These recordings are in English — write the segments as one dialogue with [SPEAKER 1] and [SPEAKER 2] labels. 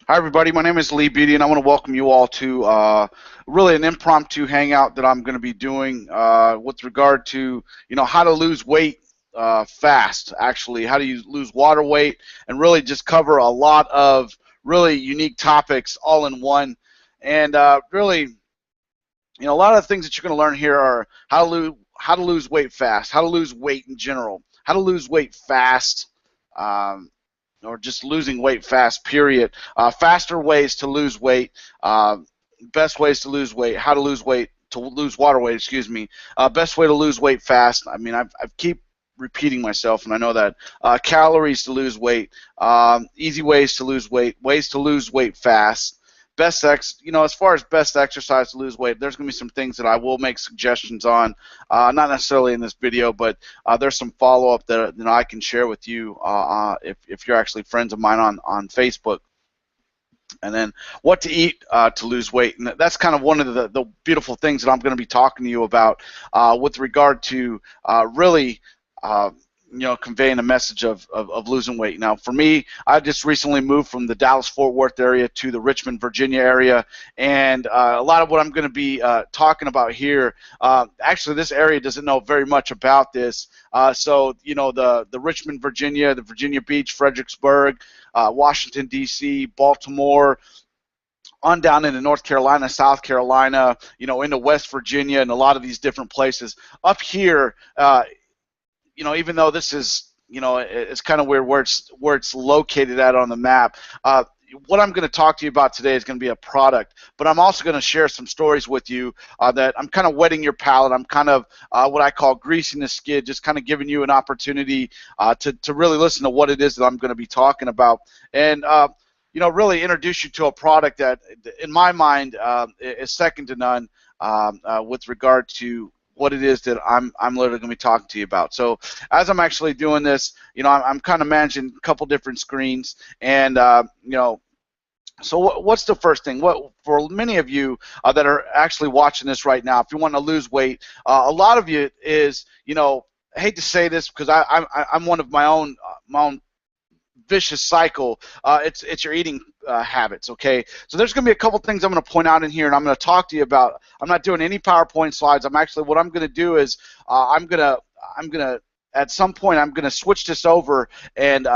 [SPEAKER 1] Hi, everybody. My name is Lee Beatty, and I want to welcome you all to really an impromptu hangout that I'm going to be doing with regard to how to lose weight fast. Actually, how do you lose water weight, and really just cover a lot of really unique topics all in one. And really, a lot of the things that you're going to learn here are how to lose weight fast, how to lose weight in general, how to lose weight fast. Or just losing weight fast, period. Faster ways to lose weight, best ways to lose weight, how to lose weight, to lose water weight, excuse me. Best way to lose weight fast. I mean, I keep repeating myself, and I know that. Calories to lose weight, easy ways to lose weight, ways to lose weight fast. As far as best exercise to lose weight, there's going to be some things that I will make suggestions on, not necessarily in this video, but there's some follow-up that I can share with you if you're actually friends of mine on Facebook. And then what to eat to lose weight, and that's kind of one of the beautiful things that I'm going to be talking to you about with regard to really conveying a message of losing weight. Now, for me, I just recently moved from the Dallas-Fort Worth area to the Richmond, Virginia area, and a lot of what I'm going to be talking about here, actually, this area doesn't know very much about this. So, the Richmond, Virginia, the Virginia Beach, Fredericksburg, Washington, D.C., Baltimore, on down into North Carolina, South Carolina, into West Virginia, and a lot of these different places. Up here, even though this is, it's kind of weird where it's located at on the map. What I'm going to talk to you about today is going to be a product, but I'm also going to share some stories with you that I'm kind of wetting your palate. I'm kind of what I call greasing the skid, just kind of giving you an opportunity to really listen to what it is that I'm going to be talking about, and really introduce you to a product that, in my mind, is second to none with regard to what it is that I'm literally going to be talking to you about. So as I'm actually doing this, I'm kind of managing a couple different screens, and so what's the first thing? What for many of you that are actually watching this right now, if you want to lose weight, a lot of you is, I hate to say this because I'm one of my own vicious cycle. It's your eating habits. Okay, so there's going to be a couple things I'm going to point out in here, and I'm going to talk to you about. I'm not doing any PowerPoint slides. What I'm going to do is I'm going to at some point I'm going to switch this over and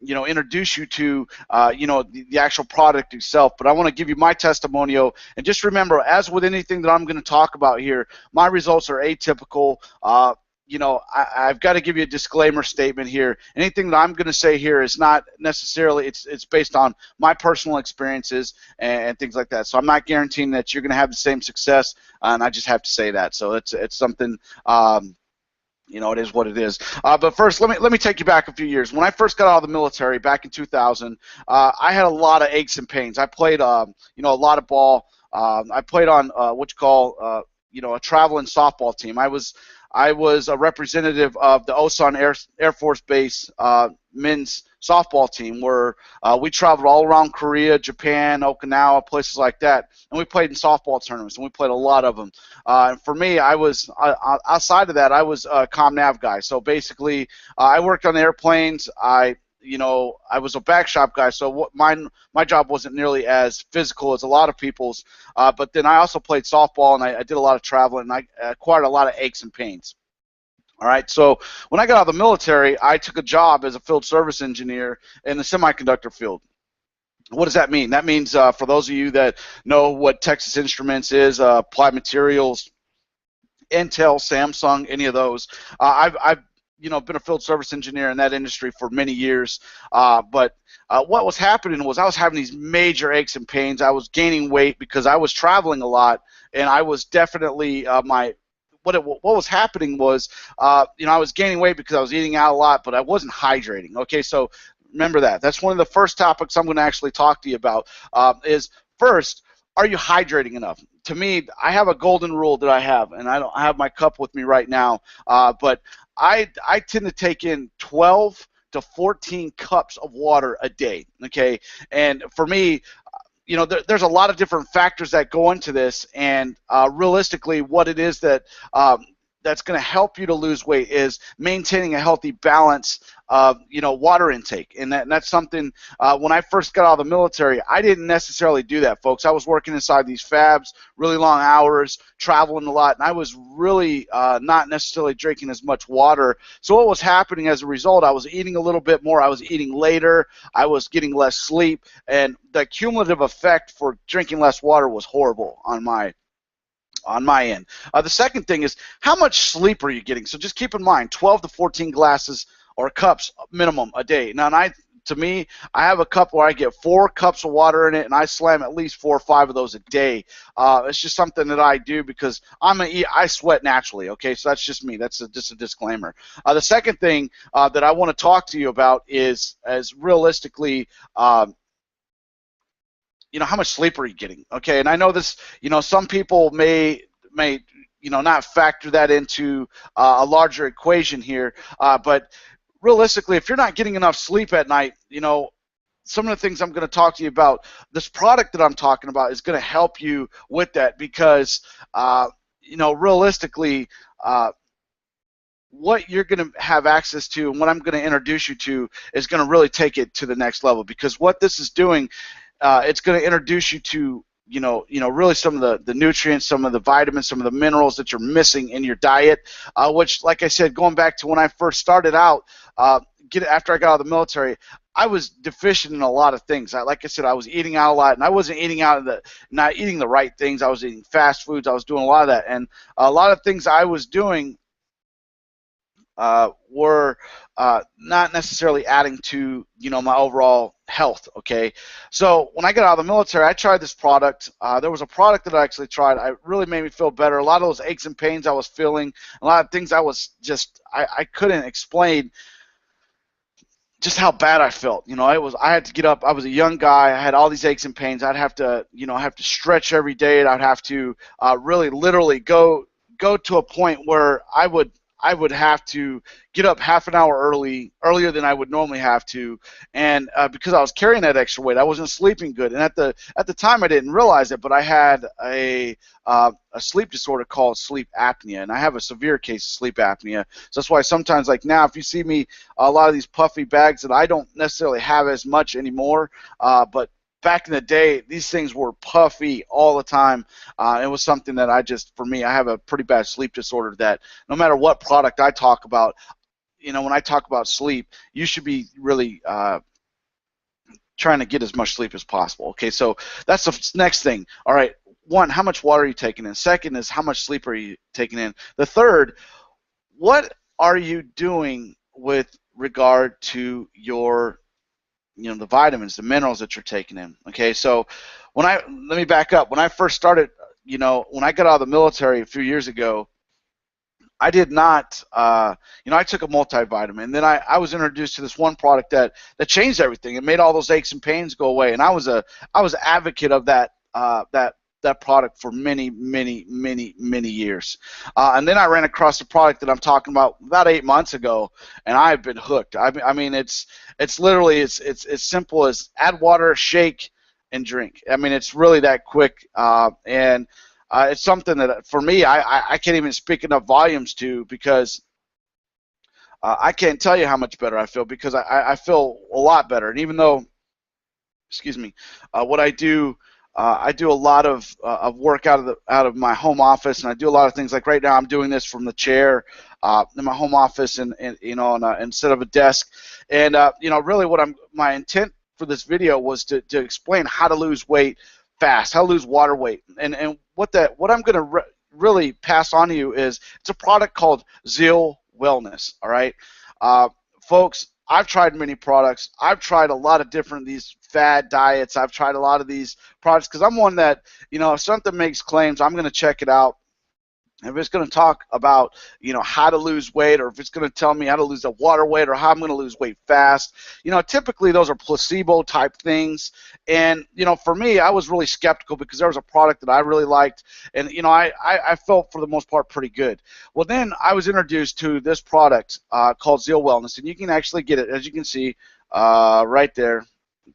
[SPEAKER 1] introduce you to the actual product itself. But I want to give you my testimonial, and just remember, as with anything that I'm going to talk about here, my results are atypical. I've got to give you a disclaimer statement here. Anything that I'm going to say here is not necessarily, it's based on my personal experiences and things like that. So I'm not guaranteeing that you're going to have the same success, and I just have to say that. So it's something, it is what it is. But first, let me take you back a few years. When I first got out of the military back in 2000, I had a lot of aches and pains. I played, a lot of ball. I played on what you call, a traveling softball team. I was a representative of the Osan Air Force Base men's softball team, where we traveled all around Korea, Japan, Okinawa, places like that, and we played in softball tournaments, and we played a lot of them. And for me, I was outside of that, I was a comm nav guy. So basically, I worked on airplanes. I was a back shop guy, so my job wasn't nearly as physical as a lot of people's. But then I also played softball, and I did a lot of traveling, and I acquired a lot of aches and pains. All right, so when I got out of the military, I took a job as a field service engineer in the semiconductor field. What does that mean? That means, for those of you that know what Texas Instruments is, Applied Materials, Intel, Samsung, any of those, I've been a field service engineer in that industry for many years. But what was happening was I was having these major aches and pains. I was gaining weight because I was traveling a lot, and I was definitely what was happening was, I was gaining weight because I was eating out a lot, but I wasn't hydrating. Okay, so remember that. That's one of the first topics I'm going to actually talk to you about. Is first, are you hydrating enough? To me, I have a golden rule that I have, and I don't have my cup with me right now, but I tend to take in 12 to 14 cups of water a day. Okay, and for me, there's a lot of different factors that go into this, and realistically, what it is that that's going to help you to lose weight is maintaining a healthy balance of, water intake. And that's something, when I first got out of the military, I didn't necessarily do that, folks. I was working inside these fabs, really long hours, traveling a lot, and I was really not necessarily drinking as much water. So what was happening as a result, I was eating a little bit more, I was eating later, I was getting less sleep, and the cumulative effect for drinking less water was horrible on my end. The second thing is, how much sleep are you getting? So just keep in mind, 12 to 14 glasses or cups minimum a day. Now, to me, I have a cup where I get 4 cups of water in it, and I slam at least 4 or 5 of those a day. It's just something that I do because I sweat naturally, okay? So that's just me. That's just a disclaimer. The second thing that I want to talk to you about is realistically, how much sleep are you getting? Okay, and I know this, some people may not factor that into a larger equation here, but realistically, if you're not getting enough sleep at night, some of the things I'm going to talk to you about, this product that I'm talking about is going to help you with that because, realistically, what you're going to have access to and what I'm going to introduce you to is going to really take it to the next level, because what this is doing, it's going to introduce you to really some of the nutrients, some of the vitamins, some of the minerals that you're missing in your diet, which, like I said, going back to when I first started out, after I got out of the military, I was deficient in a lot of things. Like I said, I was eating out a lot, and I wasn't eating not eating the right things. I was eating fast foods. I was doing a lot of that, and a lot of things I was doing were not necessarily adding to my overall health. Okay, so when I got out of the military, I tried this product. There was a product that I actually tried. It really made me feel better. A lot of those aches and pains I was feeling, a lot of things I was just I couldn't explain just how bad I felt. I had to get up. I was a young guy. I had all these aches and pains. I'd have to stretch every day, and I'd have to really literally go to a point where I would have to get up half an hour earlier than I would normally have to, and because I was carrying that extra weight, I wasn't sleeping good. And at the time, I didn't realize it, but I had a sleep disorder called sleep apnea, and I have a severe case of sleep apnea. So that's why sometimes, like now, if you see me, a lot of these puffy bags that I don't necessarily have as much anymore, but back in the day, these things were puffy all the time. It was something that for me, I have a pretty bad sleep disorder that no matter what product I talk about, when I talk about sleep, you should be really trying to get as much sleep as possible. Okay, so that's the next thing. All right, one, how much water are you taking in? Second is, how much sleep are you taking in? The third, what are you doing with regard to your the vitamins, the minerals that you're taking in? Okay, so let me back up. When I first started, when I got out of the military a few years ago, I did not, I took a multivitamin, and then I was introduced to this one product that changed everything. It made all those aches and pains go away, and I was an advocate of that product for many years. And then I ran across the product that I'm talking about 8 months ago, and I've been hooked. I mean, it's literally it's as simple as add water, shake, and drink. I mean, it's really that quick, and it's something that for me, I can't even speak enough volumes to, because I can't tell you how much better I feel, because I feel a lot better. And even though, excuse me, what I do a lot of work out of my home office, and I do a lot of things. Like right now, I'm doing this from the chair in my home office, and instead of a desk. And really, my intent for this video was to explain how to lose weight fast, how to lose water weight, and what I'm going to really pass on to you is, it's a product called Zeal Wellness. All right, folks. I've tried many products. I've tried a lot of these fad diets. I've tried a lot of these products because I'm one that, if something makes claims, I'm going to check it out. If it's going to talk about, how to lose weight, or if it's going to tell me how to lose the water weight, or how I'm going to lose weight fast, typically those are placebo type things. And, for me, I was really skeptical because there was a product that I really liked, and, I felt for the most part pretty good. Well, then I was introduced to this product called Zeal Wellness, and you can actually get it, as you can see right there.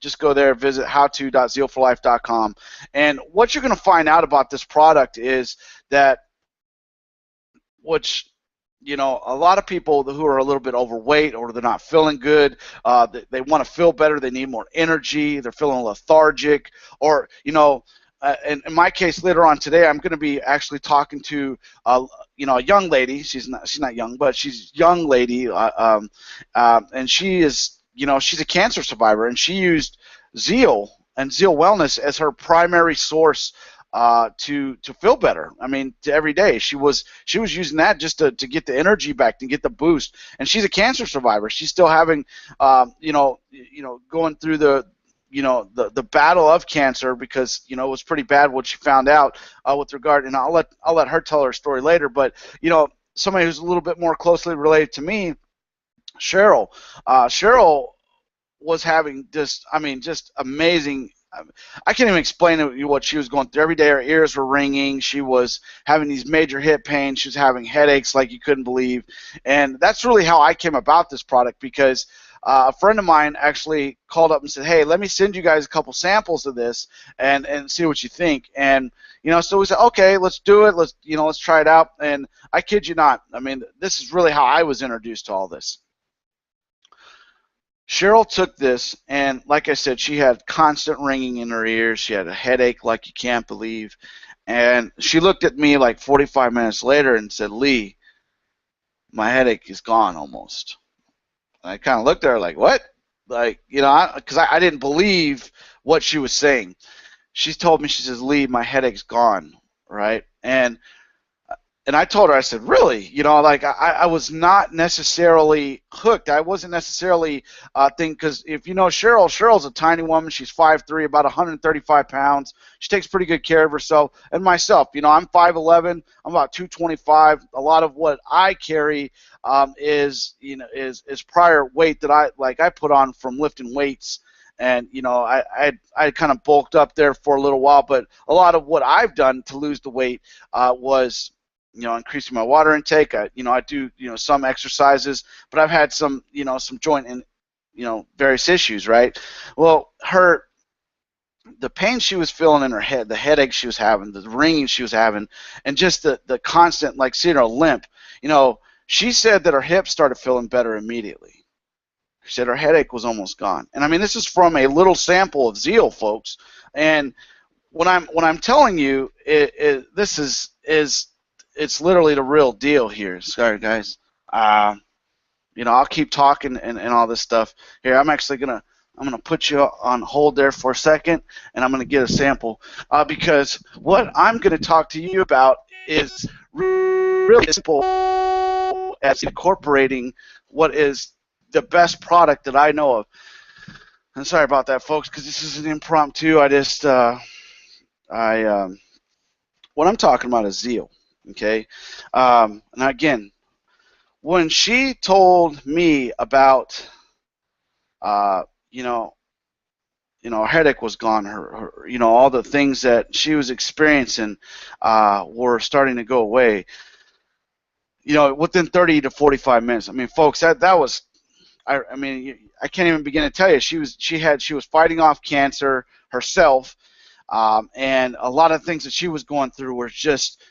[SPEAKER 1] Just go there, visit howto.zealforlife.com. And what you're going to find out about this product is that, which a lot of people who are a little bit overweight or they're not feeling good, they want to feel better, they need more energy, they're feeling lethargic, or, in my case later on today, I'm going to be actually talking to, a young lady. She's not young, but she's a young lady, and she is, she's a cancer survivor, and she used Zeal and Zeal Wellness as her primary source to feel better. I mean, to every day she was using that just to get the energy back and get the boost. And she's a cancer survivor. She's still having, going through the battle of cancer, because it was pretty bad what she found out with regard. And I'll let her tell her story later. But somebody who's a little bit more closely related to me, Cheryl. Cheryl was having just amazing. I can't even explain to you what she was going through. Every day her ears were ringing. She was having these major hip pains. She was having headaches like you couldn't believe. And that's really how I came about this product, because a friend of mine actually called up and said, hey, let me send you guys a couple samples of this and see what you think. And so we said, okay, let's do it. Let's try it out. And I kid you not, I mean, this is really how I was introduced to all this. Cheryl took this, and like I said, she had constant ringing in her ears. She had a headache like you can't believe. And she looked at me like 45 minutes later and said, Lee, my headache is gone almost. And I kind of looked at her like, what? Like, because I didn't believe what she was saying. She told me, she says, Lee, my headache's gone, right? And I told her, I said, really? Like I was not necessarily hooked. I wasn't necessarily thinking, because if you know Cheryl's a tiny woman. She's 5'3", about 135 pounds. She takes pretty good care of herself. And myself, I'm 5'11", I'm about 225. A lot of what I carry is prior weight that I put on from lifting weights. And I kind of bulked up there for a little while, but a lot of what I've done to lose the weight was increasing my water intake. I do some exercises, but I've had some joint and various issues, right? Well, the pain she was feeling in her head, the headache she was having, the ringing she was having, and just the constant, like, seeing her limp, she said that her hips started feeling better immediately. She said her headache was almost gone. And I mean, this is from a little sample of Zeal, folks. And when I'm telling you, this is it's literally the real deal here. Sorry, guys. I'll keep talking and all this stuff here. I'm gonna put you on hold there for a second, and I'm gonna get a sample because what I'm gonna talk to you about is really simple as incorporating what is the best product that I know of. I'm sorry about that, folks, because this is an impromptu. What I'm talking about is Zeal. Okay, and again, when she told me about, her headache was gone, her all the things that she was experiencing were starting to go away. Within 30 to 45 minutes. I mean, folks, that was, I can't even begin to tell you. She was fighting off cancer herself, and a lot of things that she was going through were just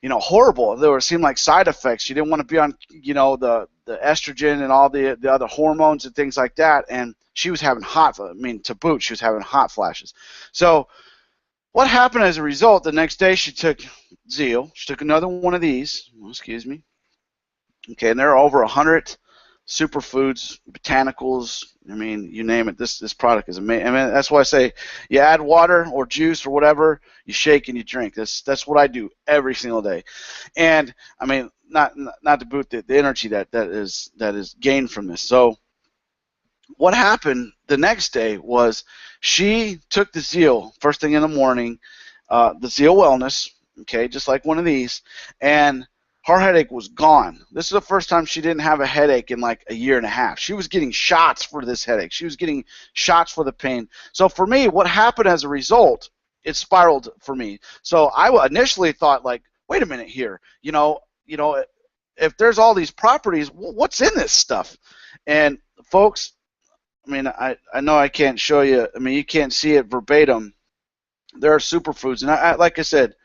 [SPEAKER 1] horrible. There seemed like side effects. She didn't want to be on, the estrogen and all the other hormones and things like that. And she was having to boot, she was having hot flashes. So what happened as a result, the next day she took Zeal. She took another one of these. Excuse me. Okay, and there are over 100 superfoods, botanicals. I mean, you name it. This product is amazing. I mean, that's why I say you add water or juice or whatever, you shake and you drink. That's what I do every single day. And I mean, not to boot the energy that is gained from this. So what happened the next day was she took the Zeal first thing in the morning, the Zeal Wellness, okay, just like one of these, and her headache was gone. This is the first time she didn't have a headache in like a year and a half. She was getting shots for this headache. She was getting shots for the pain. So for me, what happened as a result, it spiraled for me. So I initially thought, like, wait a minute here. If there's all these properties, what's in this stuff? And folks, I mean, I know I can't show you. I mean, you can't see it verbatim. There are superfoods, and like I said,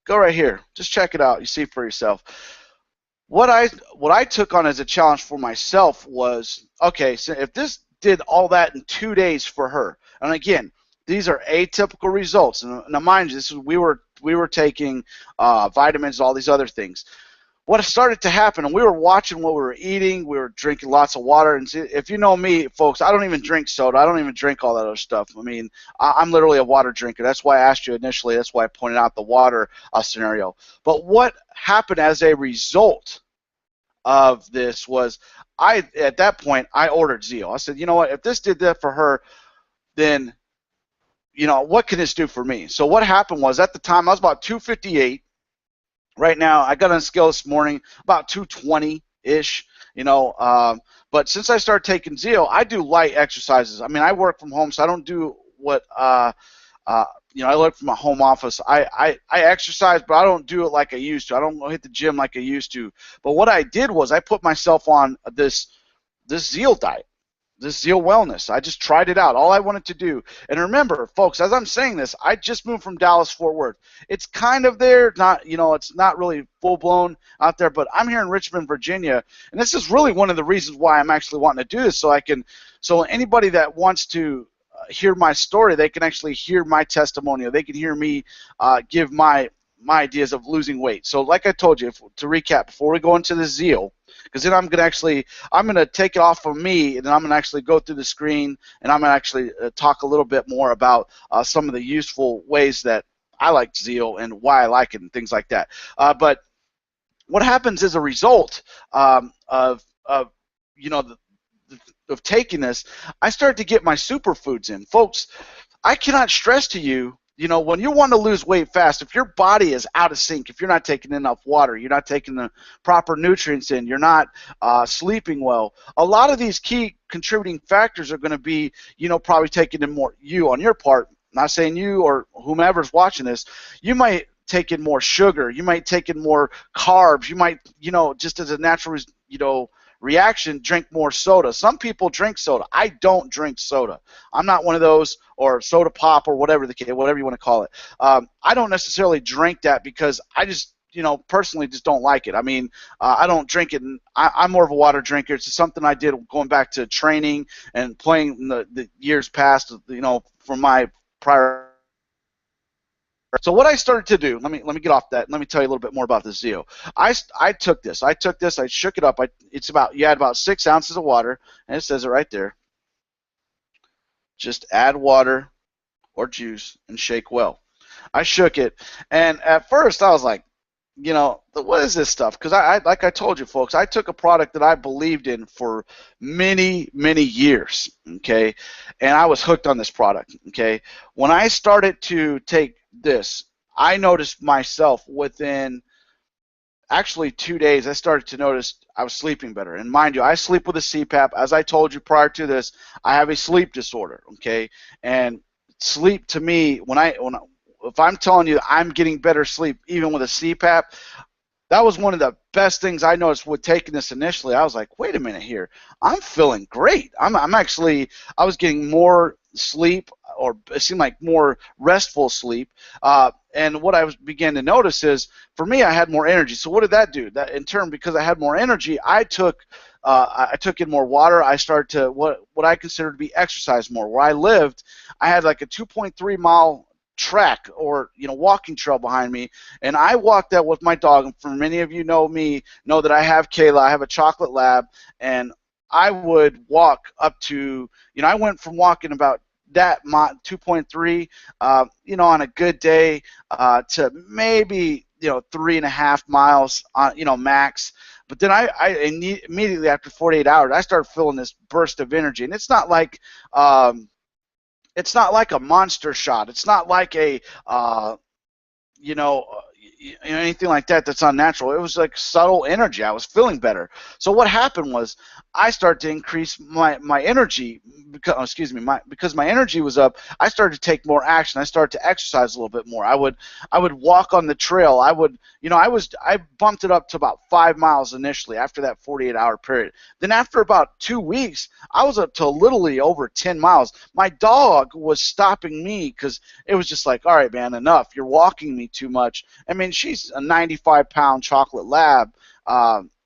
[SPEAKER 1] go right here. Just check it out. You see for yourself. What I took on as a challenge for myself was, okay, so if this did all that in 2 days for her, and again, these are atypical results. And now, mind you, we were taking vitamins, all these other things. What started to happen, and we were watching what we were eating, we were drinking lots of water, and see, if you know me, folks, I don't even drink soda, I don't even drink all that other stuff. I mean, I'm literally a water drinker. That's why I asked you initially, that's why I pointed out the water scenario. But what happened as a result of this was, at that point, I ordered Zeal. I said, you know what, if this did that for her, then, what can this do for me? So what happened was, at the time, I was about 258. Right now, I got on a scale this morning, about 220-ish, but since I started taking Zeal, I do light exercises. I mean, I work from home, so I don't do what, I work from a home office. I exercise, but I don't do it like I used to. I don't hit the gym like I used to. But what I did was I put myself on this Zeal diet, this Zeal Wellness. I just tried it out. All I wanted to do. And remember, folks, as I'm saying this, I just moved from Dallas, Fort Worth. It's kind of there, not, it's not really full blown out there, but I'm here in Richmond, Virginia, and this is really one of the reasons why I'm actually wanting to do this, so anybody that wants to hear my story, they can actually hear my testimonial. They can hear me give my ideas of losing weight. So like I told you, to recap, before we go into the Zeal, because then I'm going to take it off of me, and then I'm going to actually go through the screen, and I'm going to actually talk a little bit more about some of the useful ways that I like Zeal and why I like it and things like that. But what happens as a result of taking this, I started to get my superfoods in. Folks, I cannot stress to you, when you want to lose weight fast, if your body is out of sync, if you're not taking enough water, you're not taking the proper nutrients in, you're not sleeping well, a lot of these key contributing factors are going to be, probably taking in more, you on your part, not saying you or whomever's watching this, you might take in more sugar, you might take in more carbs, you might, just as a natural, reaction, drink more soda. Some people drink soda. I don't drink soda. I'm not one of those, or soda pop, or whatever whatever you want to call it. I don't necessarily drink that because I just, personally just don't like it. I mean, I don't drink it. And I'm more of a water drinker. It's something I did going back to training and playing in the years past, from my prior. So what I started to do, let me get off that. Let me tell you a little bit more about the Zeal. I took this. I shook it up. You add about 6 ounces of water, and it says it right there. Just add water or juice and shake well. I shook it, and at first I was like, what is this stuff? Because like I told you, folks, I took a product that I believed in for many, many years, okay, and I was hooked on this product, okay. When I started to take this, I noticed myself within actually 2 days, I started to notice I was sleeping better. And mind you, I sleep with a CPAP. As I told you prior to this, I have a sleep disorder, okay, and sleep to me, if I'm telling you I'm getting better sleep even with a CPAP, that was one of the best things I noticed with taking this initially. I was like, wait a minute here, I'm feeling great. I was getting more sleep, or it seemed like more restful sleep. And what I began to notice is, for me, I had more energy. So what did that do? That in turn, because I had more energy, I took in more water. I started to what I consider to be exercise more. Where I lived, I had like a 2.3 mile track, or walking trail behind me, and I walked that with my dog. And for many of you know that I have Kayla. I have a chocolate lab, and I would walk up to, I went from walking about that 2.3, on a good day, to maybe 3.5 miles, max. But then I immediately after 48 hours, I started feeling this burst of energy, and it's not like a monster shot. It's not like a anything like that that's unnatural. It was like subtle energy. I was feeling better. So what happened was I started to increase my energy, because my energy was up. I started to take more action. I started to exercise a little bit more. I would walk on the trail. I bumped it up to about 5 miles initially after that 48-hour period. Then after about 2 weeks, I was up to literally over 10 miles. My dog was stopping me because it was just like, all right, man, enough. You're walking me too much. I mean, she's a 95-pound chocolate lab,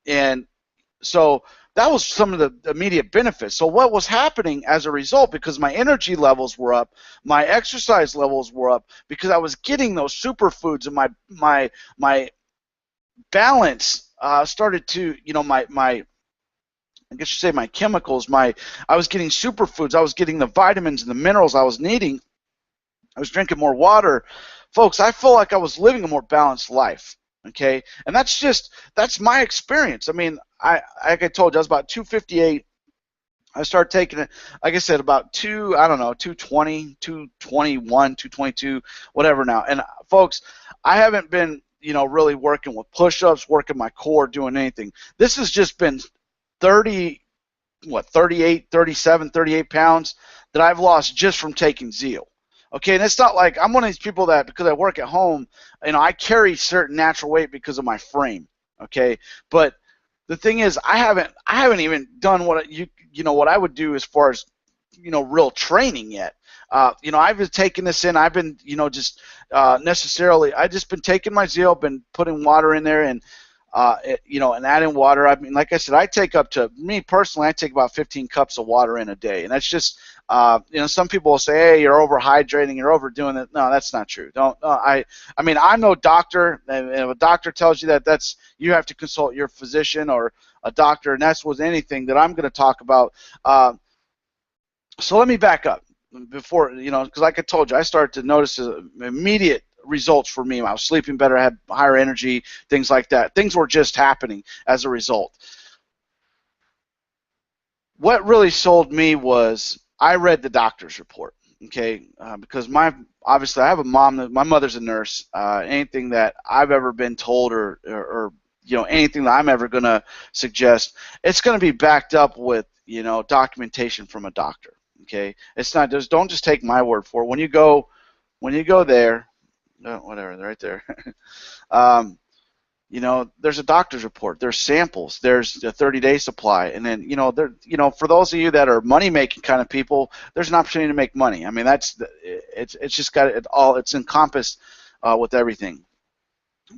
[SPEAKER 1] And so that was some of the immediate benefits. So what was happening as a result, because my energy levels were up, my exercise levels were up, because I was getting those superfoods, and my balance started to, my I guess you say my chemicals, I was getting superfoods, I was getting the vitamins and the minerals I was needing. I was drinking more water. Folks, I felt like I was living a more balanced life. Okay, and that's my experience. I mean, like I told you, I was about 258. I started taking it, like I said, about 220, 221, 222, whatever now. And folks, I haven't been, really working with push-ups, working my core, doing anything. This has just been 38, 37, 38 pounds that I've lost just from taking Zeal. Okay, and it's not like I'm one of these people that, because I work at home, I carry certain natural weight because of my frame. Okay, but the thing is, I haven't even done what what I would do as far as real training yet. I've been taking this in. I've been just necessarily. I just been taking my Zeal, been putting water in there, and and adding water. I mean, like I said, I take me personally, I take about 15 cups of water in a day, and that's just, some people will say, hey, you're overhydrating, you're overdoing it. No, that's not true. I mean, I'm no doctor, and if a doctor tells you that, you have to consult your physician or a doctor, and that's with anything that I'm going to talk about. So let me back up before, because like I told you, I started to notice immediate results for me. I was sleeping better, I had higher energy, things like that. Things were just happening as a result. What really sold me was I read the doctor's report, okay, because obviously I have a mom, my mother's a nurse. Anything that I've ever been told or anything that I'm ever going to suggest, it's going to be backed up with, documentation from a doctor, okay? It's not just, don't just take my word for it. When you go there, whatever, they're right there. There's a doctor's report, there's samples, there's a 30-day supply, and then for those of you that are money-making kind of people, there's an opportunity to make money. I mean, it's just got it all. It's encompassed with everything.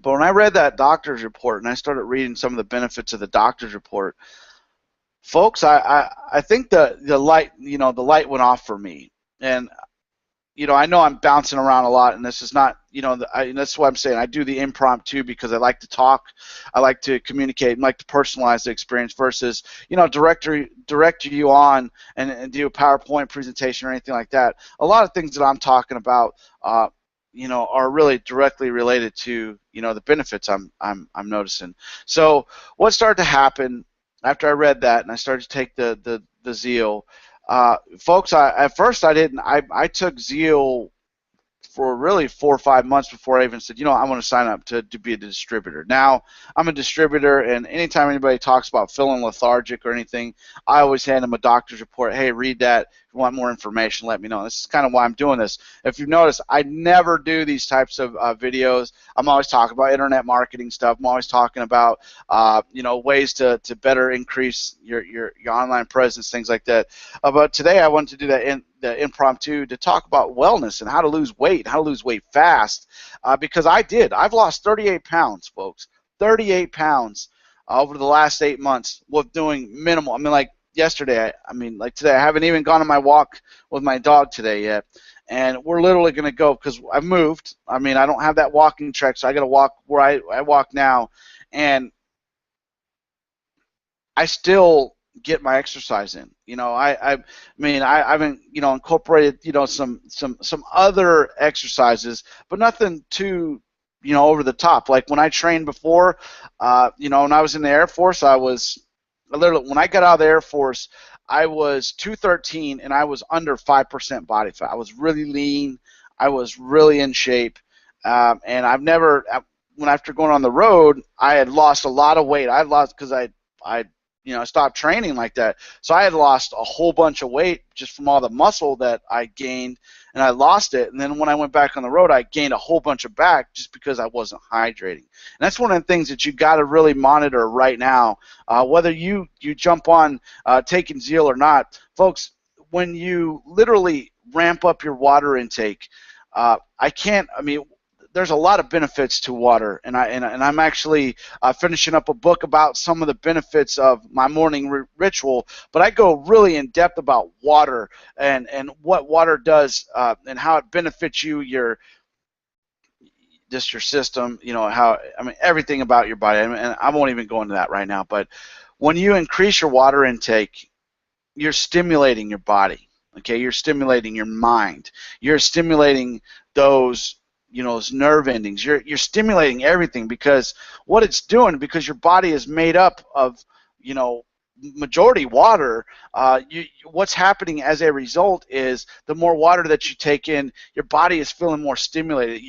[SPEAKER 1] But when I read that doctor's report and I started reading some of the benefits of the doctor's report, folks, I think the light went off for me. And I know I'm bouncing around a lot, and this is not, that's why I'm saying I do the impromptu, because I like to talk, I like to communicate, and like to personalize the experience versus, direct you on and do a PowerPoint presentation or anything like that. A lot of things that I'm talking about, are really directly related to, the benefits I'm noticing. So what started to happen after I read that and I started to take the Zeal, folks, at first I took Zeal for really 4 or 5 months before I even said, I want to sign up to be a distributor. Now I'm a distributor, and anytime anybody talks about feeling lethargic or anything, I always hand them a doctor's report. Hey, read that. If you want more information, let me know. This is kind of why I'm doing this. If you've noticed, I never do these types of videos. I'm always talking about internet marketing stuff. I'm always talking about ways to better increase your online presence, things like that. But today I wanted to do that in the impromptu to talk about wellness and how to lose weight, how to lose weight fast, because I've lost 38 pounds, folks, 38 pounds over the last 8 months with doing minimal. I mean, like yesterday, like today, I haven't even gone on my walk with my dog today yet, and we're literally going to go, because I've moved. I mean, I don't have that walking track, so I got to walk where I walk now, and I still get my exercise in. I haven't incorporated some other exercises, but nothing too over the top. Like when I trained before, when I was in the Air Force, when I got out of the Air Force, I was 213 and I was under 5% body fat. I was really lean. I was really in shape, and after going on the road, I had lost a lot of weight. I had lost because I stopped training like that. So I had lost a whole bunch of weight just from all the muscle that I gained, and I lost it. And then when I went back on the road, I gained a whole bunch of back just because I wasn't hydrating. And that's one of the things that you got to really monitor right now, whether you jump on taking Zeal or not. Folks, when you literally ramp up your water intake, there's a lot of benefits to water, and I'm actually finishing up a book about some of the benefits of my morning ritual. But I go really in depth about water and what water does and how it benefits you, your system, how, I mean, everything about your body. And I won't even go into that right now. But when you increase your water intake, you're stimulating your body. Okay, you're stimulating your mind. You're stimulating those, those nerve endings. You're stimulating everything, because what it's doing, because your body is made up of, majority water. What's happening as a result is the more water that you take in, your body is feeling more stimulated.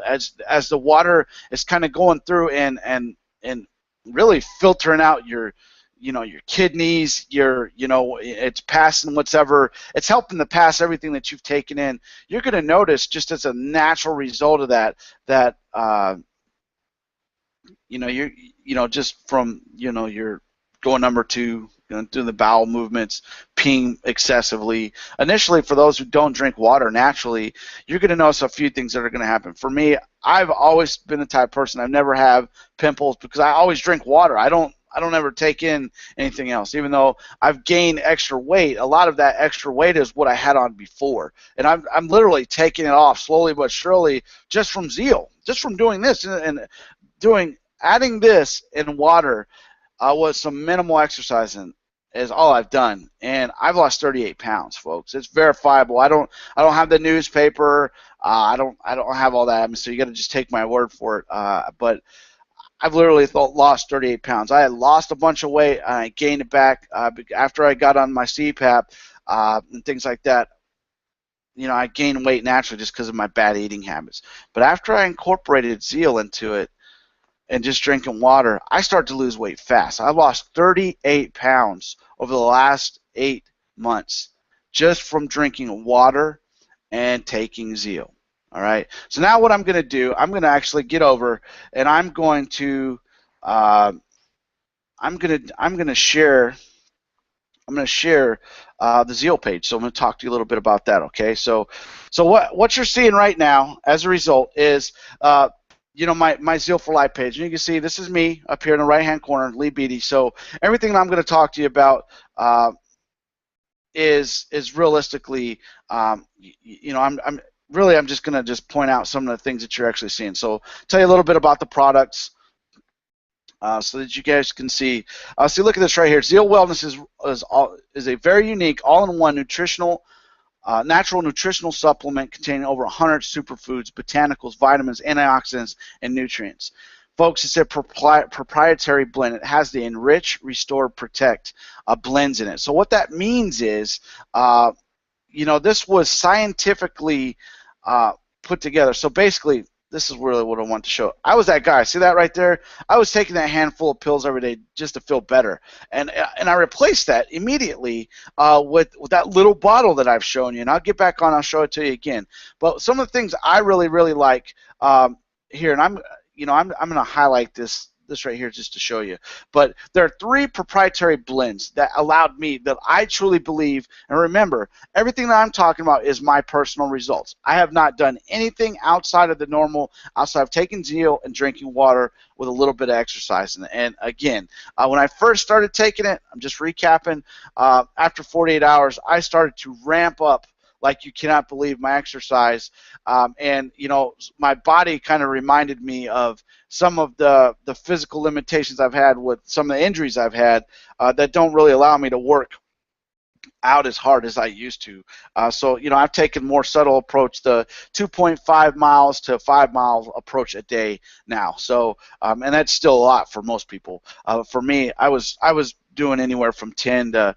[SPEAKER 1] As the water is kind of going through and really filtering out your kidneys, it's passing whatever, it's helping to pass everything that you've taken in. You're going to notice, just as a natural result of that just from, your going number two, doing the bowel movements, peeing excessively. Initially, for those who don't drink water naturally, you're going to notice a few things that are going to happen. For me, I've always been the type of person, I've never have pimples because I always drink water. I don't ever take in anything else. Even though I've gained extra weight, a lot of that extra weight is what I had on before. And I'm literally taking it off slowly but surely, just from zeal, just from doing this and adding this in water with some minimal exercising is all I've done, and I've lost 38 pounds, folks. It's verifiable. I don't have the newspaper. I don't have all that. So you got to just take my word for it. But I've literally lost 38 pounds. I had lost a bunch of weight, and I gained it back after I got on my CPAP and things like that. I gained weight naturally just because of my bad eating habits. But after I incorporated zeal into it and just drinking water, I started to lose weight fast. I lost 38 pounds over the last 8 months just from drinking water and taking zeal. All right. So now what I'm going to do, I'm going to actually get over and I'm going to share the zeal page. So I'm going to talk to you a little bit about that. Okay. So what you're seeing right now as a result is my Zeal for Life page. And you can see this is me up here in the right-hand corner, Lee Beatty. So everything that I'm going to talk to you about is realistically, I'm just going to point out some of the things that you're actually seeing. So tell you a little bit about the products so that you guys can see. So look at this right here. Zeal Wellness is a very unique all-in-one natural nutritional supplement containing over 100 superfoods, botanicals, vitamins, antioxidants, and nutrients. Folks, it's a proprietary blend. It has the Enrich, Restore, Protect blends in it. So what that means is, this was scientifically put together. So basically, this is really what I want to show. I was that guy. See that right there? I was taking that handful of pills every day just to feel better. And I replaced that immediately with that little bottle that I've shown you. And I'll get back on. I'll show it to you again. But some of the things I really, really like here, and I'm going to highlight this right here just to show you. But there are 3 proprietary blends that allowed me, that I truly believe, and remember, everything that I'm talking about is my personal results. I have not done anything outside of the normal, outside of taking zeal and drinking water with a little bit of exercise. And again, when I first started taking it, I'm just recapping, after 48 hours, I started to ramp up like you cannot believe my exercise, and my body kind of reminded me of some of the physical limitations I've had with some of the injuries I've had that don't really allow me to work out as hard as I used to. So I've taken more subtle approach, the 2.5 miles to 5 mile approach a day now. So and that's still a lot for most people. For me, I was doing anywhere from 10 to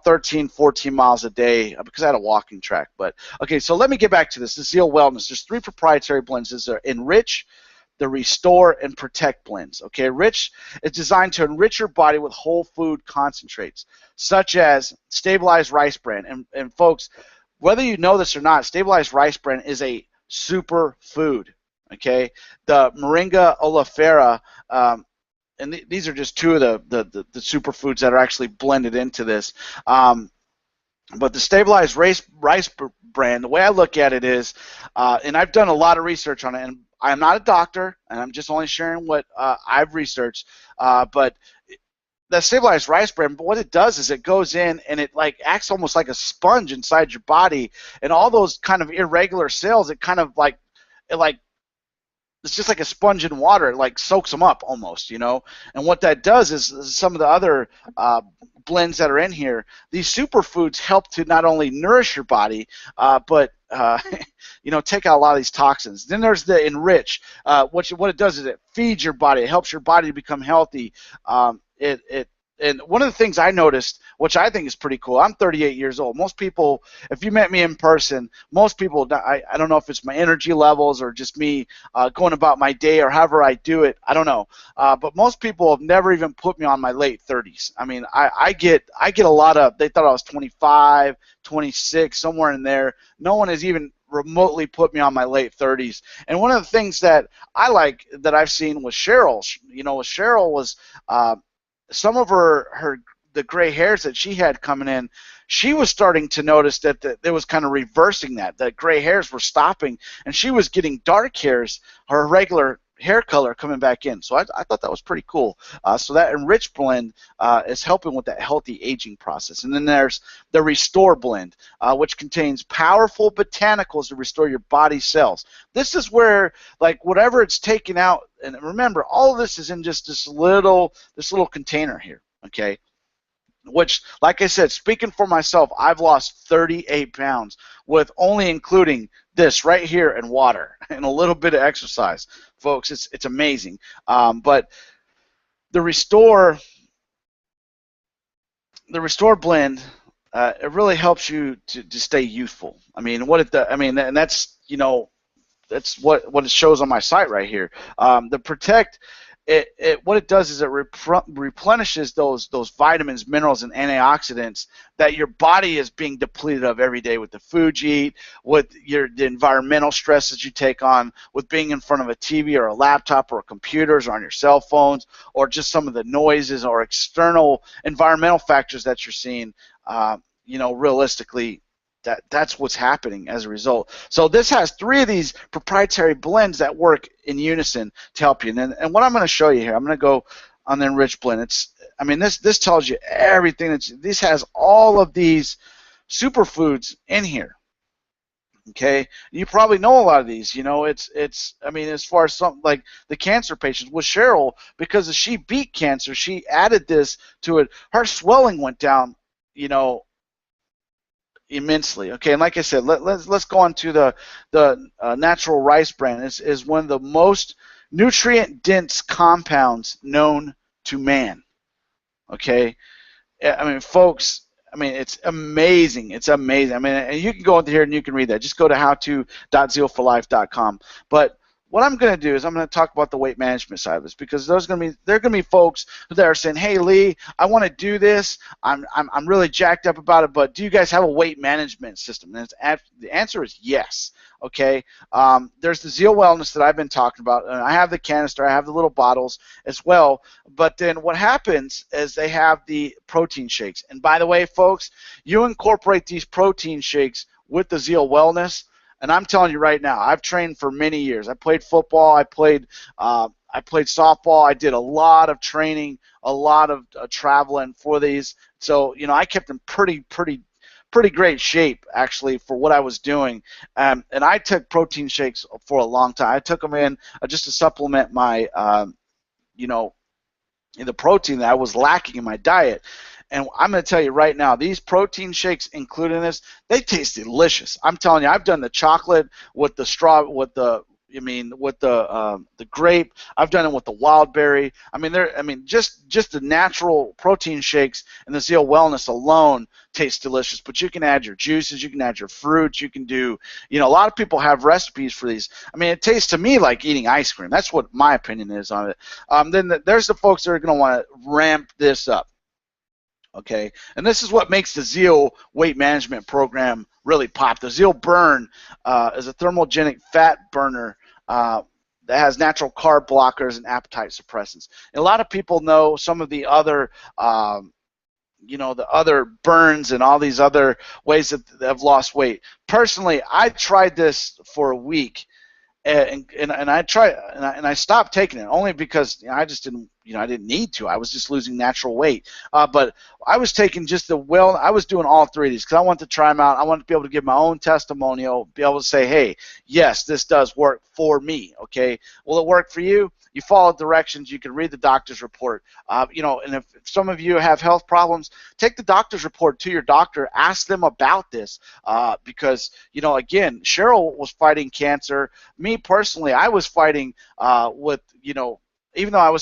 [SPEAKER 1] 13, 14 miles a day because I had a walking track. But okay, so let me get back to this. The Zeal Wellness. There's 3 proprietary blends. There's the Enrich, the Restore, and Protect blends. Okay, Rich is designed to enrich your body with whole food concentrates, such as stabilized rice bran. And folks, whether you know this or not, stabilized rice bran is a superfood. Okay, the Moringa oleifera. And these are just 2 of the superfoods that are actually blended into this. But the stabilized rice bran, the way I look at it is, and I've done a lot of research on it, and I'm not a doctor, and I'm just only sharing what I've researched. But that stabilized rice bran, but what it does is it goes in and it like acts almost like a sponge inside your body, and all those kind of irregular cells, it kind of like it like it's just like a sponge in water. It like soaks them up almost, you know. And what that does is some of the other blends that are in here, these superfoods help to not only nourish your body, but you know, take out a lot of these toxins. Then there's the enrich. What it does is it feeds your body. It helps your body to become healthy. And one of the things I noticed, which I think is pretty cool, I'm 38 years old. Most people, if you met me in person, most people, I don't know if it's my energy levels or just me going about my day or however I do it, I don't know. But most people have never even put me on my late 30s. I mean, I get a lot of, they thought I was 25, 26, somewhere in there. No one has even remotely put me on my late 30s. And one of the things that I like that I've seen with Cheryl, you know, with Cheryl was some of the gray hairs that she had coming in, she was starting to notice that it was kind of reversing that. The gray hairs were stopping, and she was getting dark hairs, her regular hair color coming back in. So I thought that was pretty cool. So that Enrich blend is helping with that healthy aging process. And then there's the Restore blend, which contains powerful botanicals to restore your body cells. This is where, like, whatever it's taken out, and remember, all of this is in just this little container here, okay? Which, like I said, speaking for myself, I've lost 38 pounds with only including this right here and water and a little bit of exercise. Folks, it's amazing. But the Restore blend, it really helps you to stay youthful. I mean, and that's, you know, that's what it shows on my site right here. The Protect, what it does is it replenishes those vitamins, minerals, and antioxidants that your body is being depleted of every day with the food you eat, with the environmental stresses you take on, with being in front of a TV or a laptop or computers or on your cell phones, or just some of the noises or external environmental factors that you're seeing. You know, realistically, that's what's happening as a result. So this has 3 of these proprietary blends that work in unison to help you. And what I'm going to show you here, I'm going to go on the Enrich blend. This tells you everything. This has all of these superfoods in here. Okay, you probably know a lot of these. You know, I mean, as far as something like the cancer patients with Cheryl, because she beat cancer, she added this to it. Her swelling went down, you know, immensely. Okay, and like I said, let's go on to the natural rice bran. Is one of the most nutrient dense compounds known to man. Okay, I mean, folks, I mean, it's amazing. It's amazing. I mean, and you can go into here and you can read that. Just go to howto.zealforlife.com. But what I'm going to do is I'm going to talk about the weight management side of this, because there are going to be folks that are saying, "Hey, Lee, I want to do this. I'm really jacked up about it, but do you guys have a weight management system?" And the answer is yes. Okay. There's the Zeal Wellness that I've been talking about, and I have the canister, I have the little bottles as well. But then what happens is they have the protein shakes. And by the way, folks, you incorporate these protein shakes with the Zeal Wellness. And I'm telling you right now, I've trained for many years. I played football. I played softball. I did a lot of training, a lot of traveling for these. So, you know, I kept in pretty great shape, actually, for what I was doing. And I took protein shakes for a long time. I took them in just to supplement my, you know, the protein that I was lacking in my diet. And I'm going to tell you right now, these protein shakes, including this, they taste delicious. I'm telling you, I've done the chocolate with the the grape. I've done it with the wild berry. I mean, just the natural protein shakes and the Zeal Wellness alone tastes delicious. But you can add your juices, you can add your fruits, you can do, you know, a lot of people have recipes for these. I mean, it tastes to me like eating ice cream. That's what my opinion is on it. Then there's the folks that are going to want to ramp this up. Okay, and this is what makes the Zeal weight management program really pop. The Zeal Burn is a thermogenic fat burner that has natural carb blockers and appetite suppressants. And a lot of people know some of the other, you know, the other burns and all these other ways that have lost weight. Personally, I tried this for a week, and I tried and I stopped taking it only because I just didn't I didn't need to. I was just losing natural weight. But I was taking just I was doing all three of these because I wanted to try them out. I wanted to be able to give my own testimonial, be able to say, hey, yes, this does work for me. Okay, will it work for you? You follow directions. You can read the doctor's report. And if some of you have health problems, take the doctor's report to your doctor. Ask them about this because again, Cheryl was fighting cancer. Me personally, I was fighting with even though I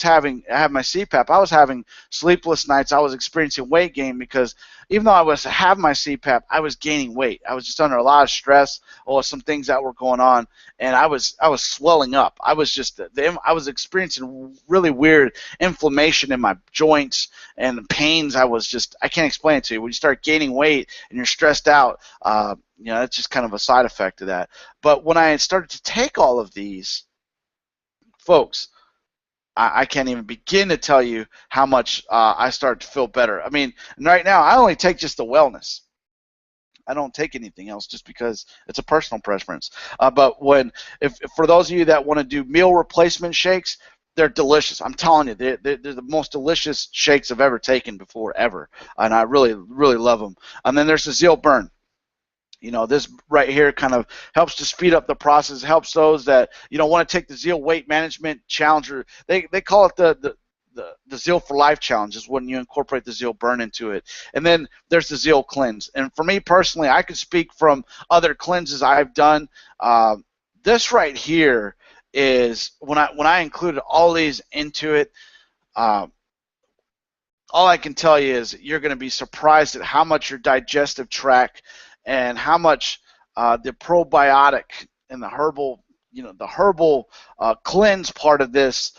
[SPEAKER 1] have my CPAP, I was having sleepless nights. I was experiencing weight gain because even though I was having my CPAP, I was gaining weight. I was just under a lot of stress or some things that were going on, and I was swelling up. I was experiencing really weird inflammation in my joints and pains. I can't explain it to you. When you start gaining weight and you're stressed out, that's just kind of a side effect of that. But when I started to take all of these, folks, I can't even begin to tell you how much I start to feel better. I mean, right now I only take just the wellness. I don't take anything else just because it's a personal preference. But if for those of you that want to do meal replacement shakes, they're delicious. I'm telling you, they're the most delicious shakes I've ever taken before, ever. And I really, really love them. And then there's the Zeal Burn. This right here kind of helps to speed up the process, helps those that want to take the Zeal Weight Management Challenge, or they call it the Zeal for Life Challenge, is when you incorporate the Zeal Burn into it. And then there's the Zeal Cleanse. And for me personally, I can speak from other cleanses I've done. This right here is when I included all these into it. All I can tell you is you're going to be surprised at how much your digestive tract and how much the probiotic and the herbal cleanse part of this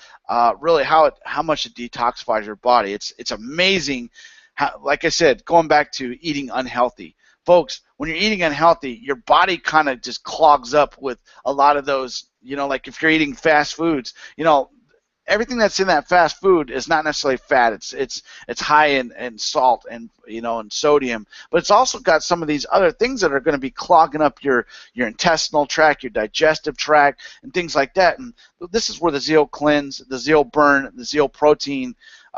[SPEAKER 1] really how much it detoxifies your body. It's amazing how, like I said, going back to eating unhealthy, folks, when you're eating unhealthy, your body kind of just clogs up with a lot of those, like if you're eating fast foods, everything that's in that fast food is not necessarily fat. It's high in salt and and sodium, but it's also got some of these other things that are going to be clogging up your intestinal tract, your digestive tract, and things like that. And this is where the Zeal Cleanse, the Zeal Burn, the Zeal Protein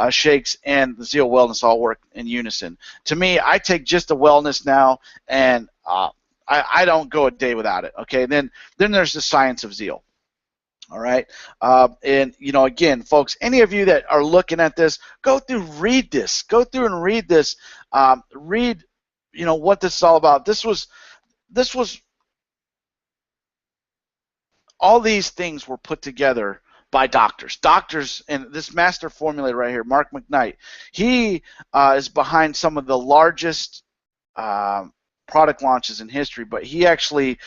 [SPEAKER 1] shakes, and the Zeal Wellness all work in unison. To me, I take just the wellness now, and I don't go a day without it. Okay, then there's the Science of Zeal. All right, and again, folks, any of you that are looking at this, go through and read this. Read, what this is all about. This was all these things were put together by doctors, and this master formulator right here, Mark McKnight, he is behind some of the largest product launches in history, but he actually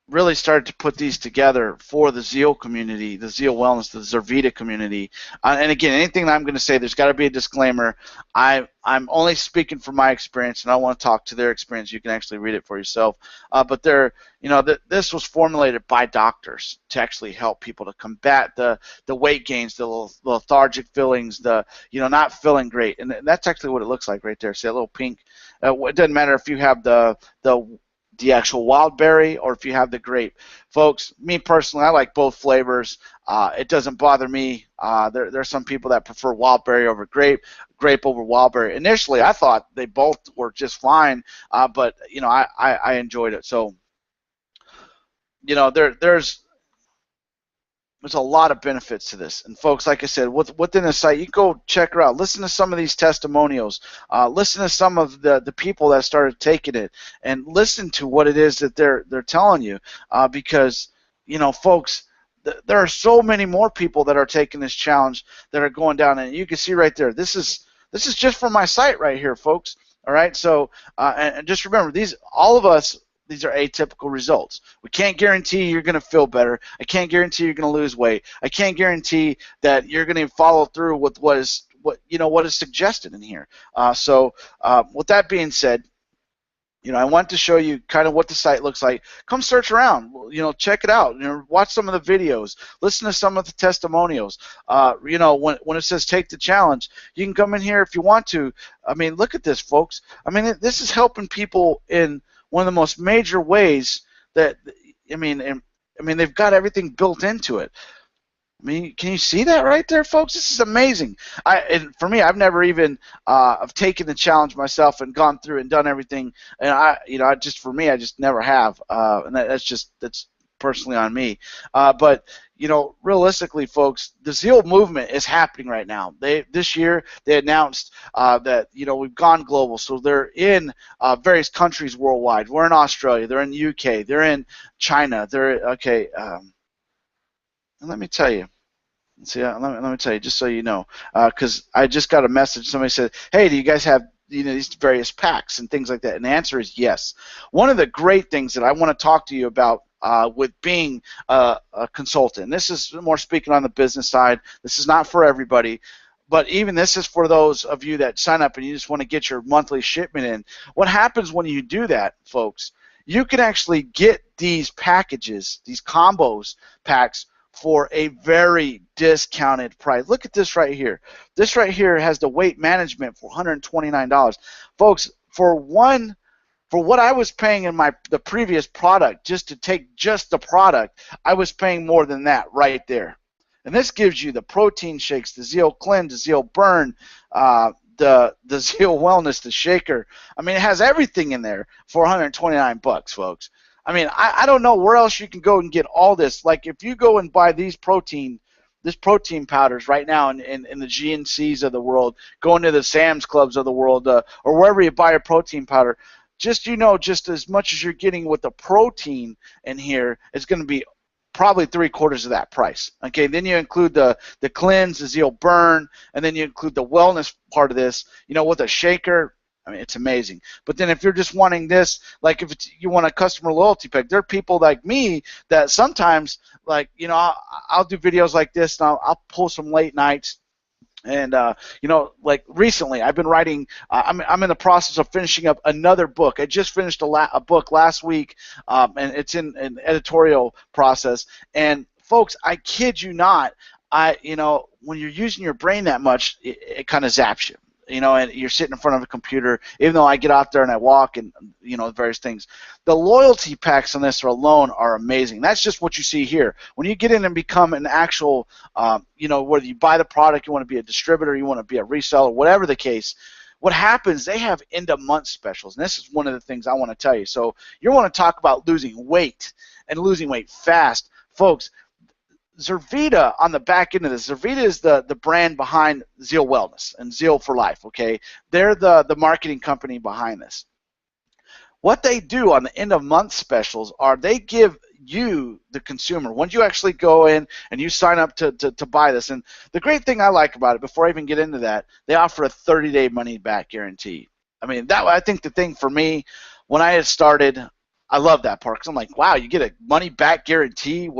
[SPEAKER 1] really started to put these together for the Zeal community, the Zeal Wellness, the Zervita community. And again, anything that I'm going to say, there's got to be a disclaimer. I'm only speaking from my experience, and I want to talk to their experience. You can actually read it for yourself. But this was formulated by doctors to actually help people to combat the weight gains, the lethargic feelings, the not feeling great. And that's actually what it looks like right there. See that little pink? It doesn't matter if you have the actual wild berry or if you have the grape. Folks, me personally, I like both flavors. It doesn't bother me. There are some people that prefer wild berry over grape over wild berry. Initially, I thought they both were just fine, but I enjoyed it. So there's a lot of benefits to this. And folks, like I said, within the site, you can go check her out. Listen to some of these testimonials. Listen to some of the people that started taking it, and listen to what it is that they're telling you. Because folks, there are so many more people that are taking this challenge that are going down, and you can see right there. This is just from my site right here, folks. All right. So and just remember, all of us. These are atypical results. We can't guarantee you're going to feel better. I can't guarantee you're going to lose weight. I can't guarantee that you're going to follow through with what is suggested in here. So with that being said, I want to show you kind of what the site looks like. Come search around. Check it out. Watch some of the videos. Listen to some of the testimonials. When it says take the challenge, you can come in here if you want to. I mean, look at this, folks. I mean, this is helping people in one of the most major ways that I mean, they've got everything built into it. I mean, can you see that right there, folks? This is amazing. And for me, I've never even I've taken the challenge myself and gone through and done everything. And for me, I just never have. And that's personally on me. But realistically, folks, the zeal movement is happening right now. This year they announced that we've gone global, so they're in various countries worldwide. We're in Australia, they're in the UK, they're in China. And let me tell you. See, let me tell you, just so you know, because I just got a message. Somebody said, "Hey, do you guys have these various packs and things like that?" And the answer is yes. One of the great things that I want to talk to you about with being a consultant, and this is more speaking on the business side. This is not for everybody, but even this is for those of you that sign up and you just want to get your monthly shipment in. What happens when you do that, folks? You can actually get these packages, these combos packs, for a very discounted price. Look at this right here. This right here has the weight management for $129. Folks, for what I was paying in the previous product, just to take just the product, I was paying more than that right there. And this gives you the protein shakes, the Zeal Cleanse, the Zeal Burn, the Zeal Wellness, the shaker. I mean, it has everything in there for 129 bucks, folks. I mean, I don't know where else you can go and get all this. Like, if you go and buy this protein powders right now in the GNCs of the world, go into the Sam's Clubs of the world, or wherever you buy a protein powder, just as much as you're getting with the protein in here, it's going to be probably 3/4 of that price. Okay, then you include the cleanse, the Zeal Burn, and then you include the wellness part of this, with a shaker. I mean, it's amazing. But then if you're just wanting this, like if you want a customer loyalty pack, there are people like me that sometimes, like, I'll do videos like this, and I'll pull some late nights. And, like recently, I've been writing, I'm in the process of finishing up another book. I just finished a book last week, and it's in an editorial process. And, folks, I kid you not, when you're using your brain that much, it kind of zaps you. And you're sitting in front of a computer, even though I get out there and I walk and, various things. The loyalty packs on this alone are amazing. That's just what you see here. When you get in and become an actual, whether you buy the product, you want to be a distributor, you want to be a reseller, whatever the case, what happens, they have end-of-month specials. And this is one of the things I want to tell you. So you want to talk about losing weight and losing weight fast. Folks, Zervita on the back end of this. Zervita is the brand behind Zeal Wellness and Zeal for Life, okay? They're the marketing company behind this. What they do on the end-of-month specials are they give you, the consumer, once you actually go in and you sign up to buy this, and the great thing I like about it, before I even get into that, they offer a 30-day money-back guarantee. I mean, I think the thing for me, when I had started, I love that part, because I'm like, wow, you get a money-back guarantee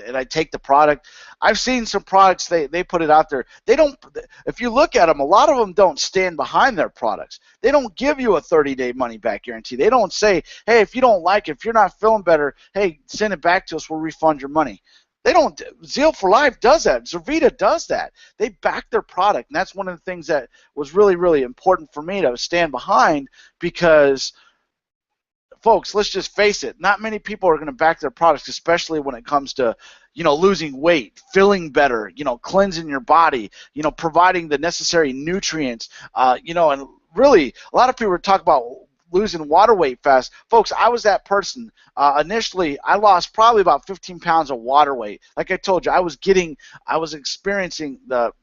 [SPEAKER 1] and I take the product. I've seen some products, they put it out there. They don't, if you look at them, a lot of them don't stand behind their products. They don't give you a 30-day money-back guarantee. They don't say, hey, if you don't like it, if you're not feeling better, hey, send it back to us, we'll refund your money. They don't. Zeal for Life does that. Zervita does that. They back their product, and that's one of the things that was really, really important for me to stand behind, because folks, let's just face it, not many people are going to back their products, especially when it comes to, losing weight, feeling better, cleansing your body, providing the necessary nutrients, and really, a lot of people talk about losing water weight fast. Folks, I was that person. Initially, I lost probably about 15 pounds of water weight. Like I told you, I was experiencing the,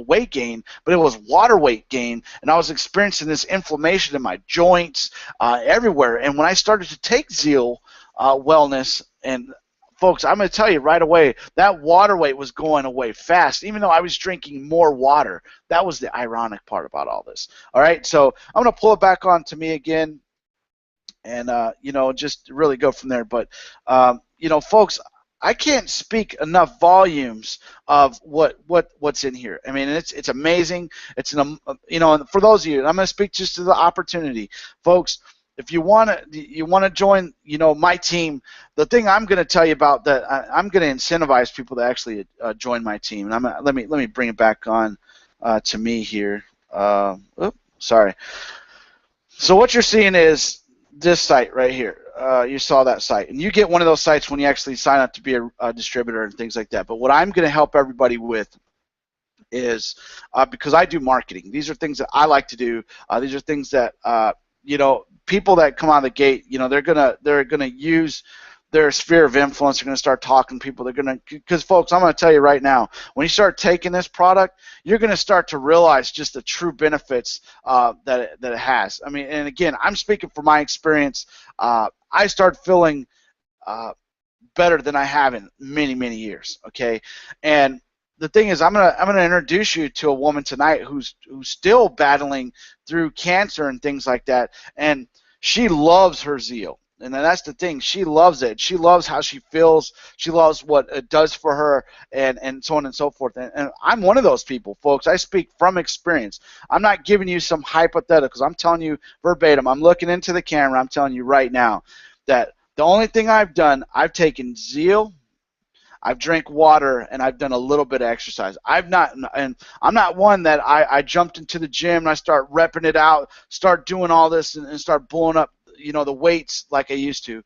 [SPEAKER 1] weight gain, but it was water weight gain, and I was experiencing this inflammation in my joints, everywhere. And when I started to take Zeal Wellness, and folks, I'm going to tell you right away, that water weight was going away fast, even though I was drinking more water. That was the ironic part about all this. All right, so I'm going to pull it back on to me again, and just really go from there. But folks, I can't speak enough volumes of what's in here. I mean, it's amazing. It's and for those of you, I'm going to speak just to the opportunity, folks. If you want to join, my team. The thing I'm going to tell you about that I'm going to incentivize people to actually join my team. And let me bring it back on to me here. Sorry. So what you're seeing is this site right here. you saw that site, and you get one of those sites when you actually sign up to be a distributor and things like that. But what I'm going to help everybody with is because I do marketing. These are things that I like to do. These are things that you know, people that come out of the gate, you know, they're gonna use their sphere of influence. They're gonna start talking to people. They're gonna, because folks, I'm gonna tell you right now, when you start taking this product, you're gonna start to realize just the true benefits that it has. I mean, and again, I'm speaking from my experience. I started feeling better than I have in many years. Okay, and the thing is, I'm gonna introduce you to a woman tonight who's still battling through cancer and things like that, and she loves her zeal. And that's the thing. She loves it. She loves how she feels. She loves what it does for her, and so on and so forth. And I'm one of those people, folks. I speak from experience. I'm not giving you some hypotheticals. I'm telling you verbatim. I'm looking into the camera. I'm telling you right now that the only thing I've done, I've taken zeal, I've drank water, and I've done a little bit of exercise. I'm not one that I jumped into the gym and I start repping it out, start doing all this and start blowing up, you know, the weights like I used to.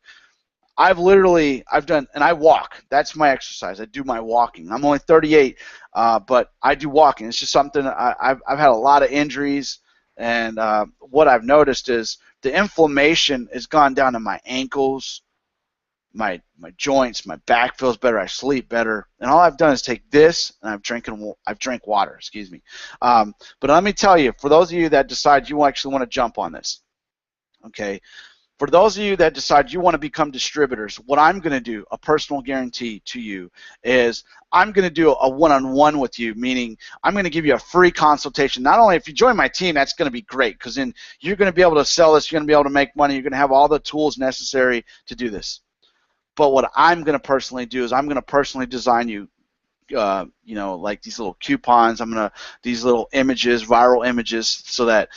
[SPEAKER 1] I've done, and I walk. That's my exercise. I do my walking. I'm only 38, but I do walking. It's just something I've had a lot of injuries, and what I've noticed is the inflammation has gone down to my ankles, my joints, my back feels better, I sleep better, and all I've done is take this and I've drank water, excuse me. But let me tell you, for those of you that decide you actually want to jump on this, okay, for those of you that decide you want to become distributors, what I'm going to do, a personal guarantee to you, is I'm going to do a one-on-one with you, meaning I'm going to give you a free consultation. Not only if you join my team, that's going to be great, because then you're going to be able to sell this, you're going to be able to make money, you're going to have all the tools necessary to do this. But what I'm going to personally do is I'm going to personally design you, you know, like these little coupons. These little images, viral images, so that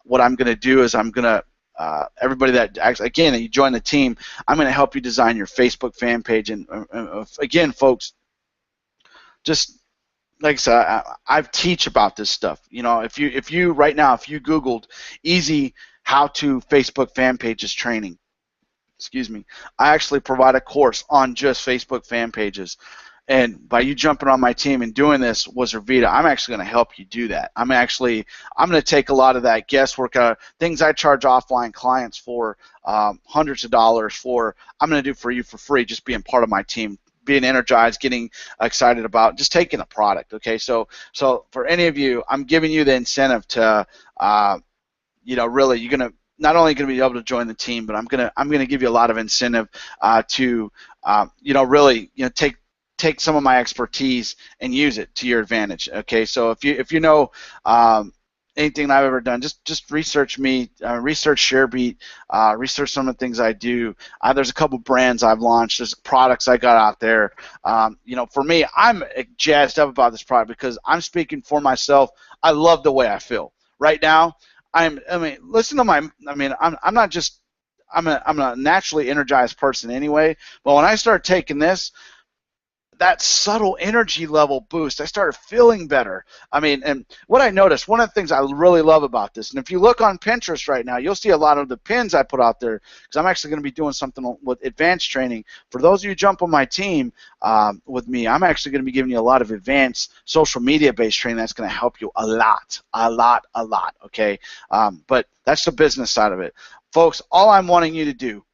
[SPEAKER 1] what I'm going to do is I'm going to, everybody that actually, again, you join the team, I'm going to help you design your Facebook fan page. And again, folks, just like I said, I teach about this stuff. You know, if you right now, if you Googled easy how to Facebook fan pages training, excuse me, I actually provide a course on just Facebook fan pages. And by you jumping on my team and doing this, Vita, I'm actually going to help you do that. I'm going to take a lot of that guesswork out, things I charge offline clients for hundreds of dollars for, I'm going to do for you for free, just being part of my team, being energized, getting excited about just taking a product. Okay, so for any of you, I'm giving you the incentive to, you know, really, you're going to not only going to be able to join the team, but I'm gonna give you a lot of incentive to you know, really, you know, take some of my expertise and use it to your advantage. Okay, so if you know anything I've ever done, just research me, research ShareBeat, research some of the things I do. There's a couple brands I've launched, there's products I got out there. You know, for me, I'm jazzed up about this product because I'm speaking for myself. I love the way I feel right now. Listen to I'm a naturally energized person anyway, but when I start taking this, that subtle energy level boost, I started feeling better. I mean, and what I noticed, one of the things I really love about this, and if you look on Pinterest right now, you'll see a lot of the pins I put out there, because I'm actually going to be doing something with advanced training. For those of you who jump on my team with me, I'm actually going to be giving you a lot of advanced social media-based training that's going to help you a lot, okay? But that's the business side of it. Folks, all I'm wanting you to do,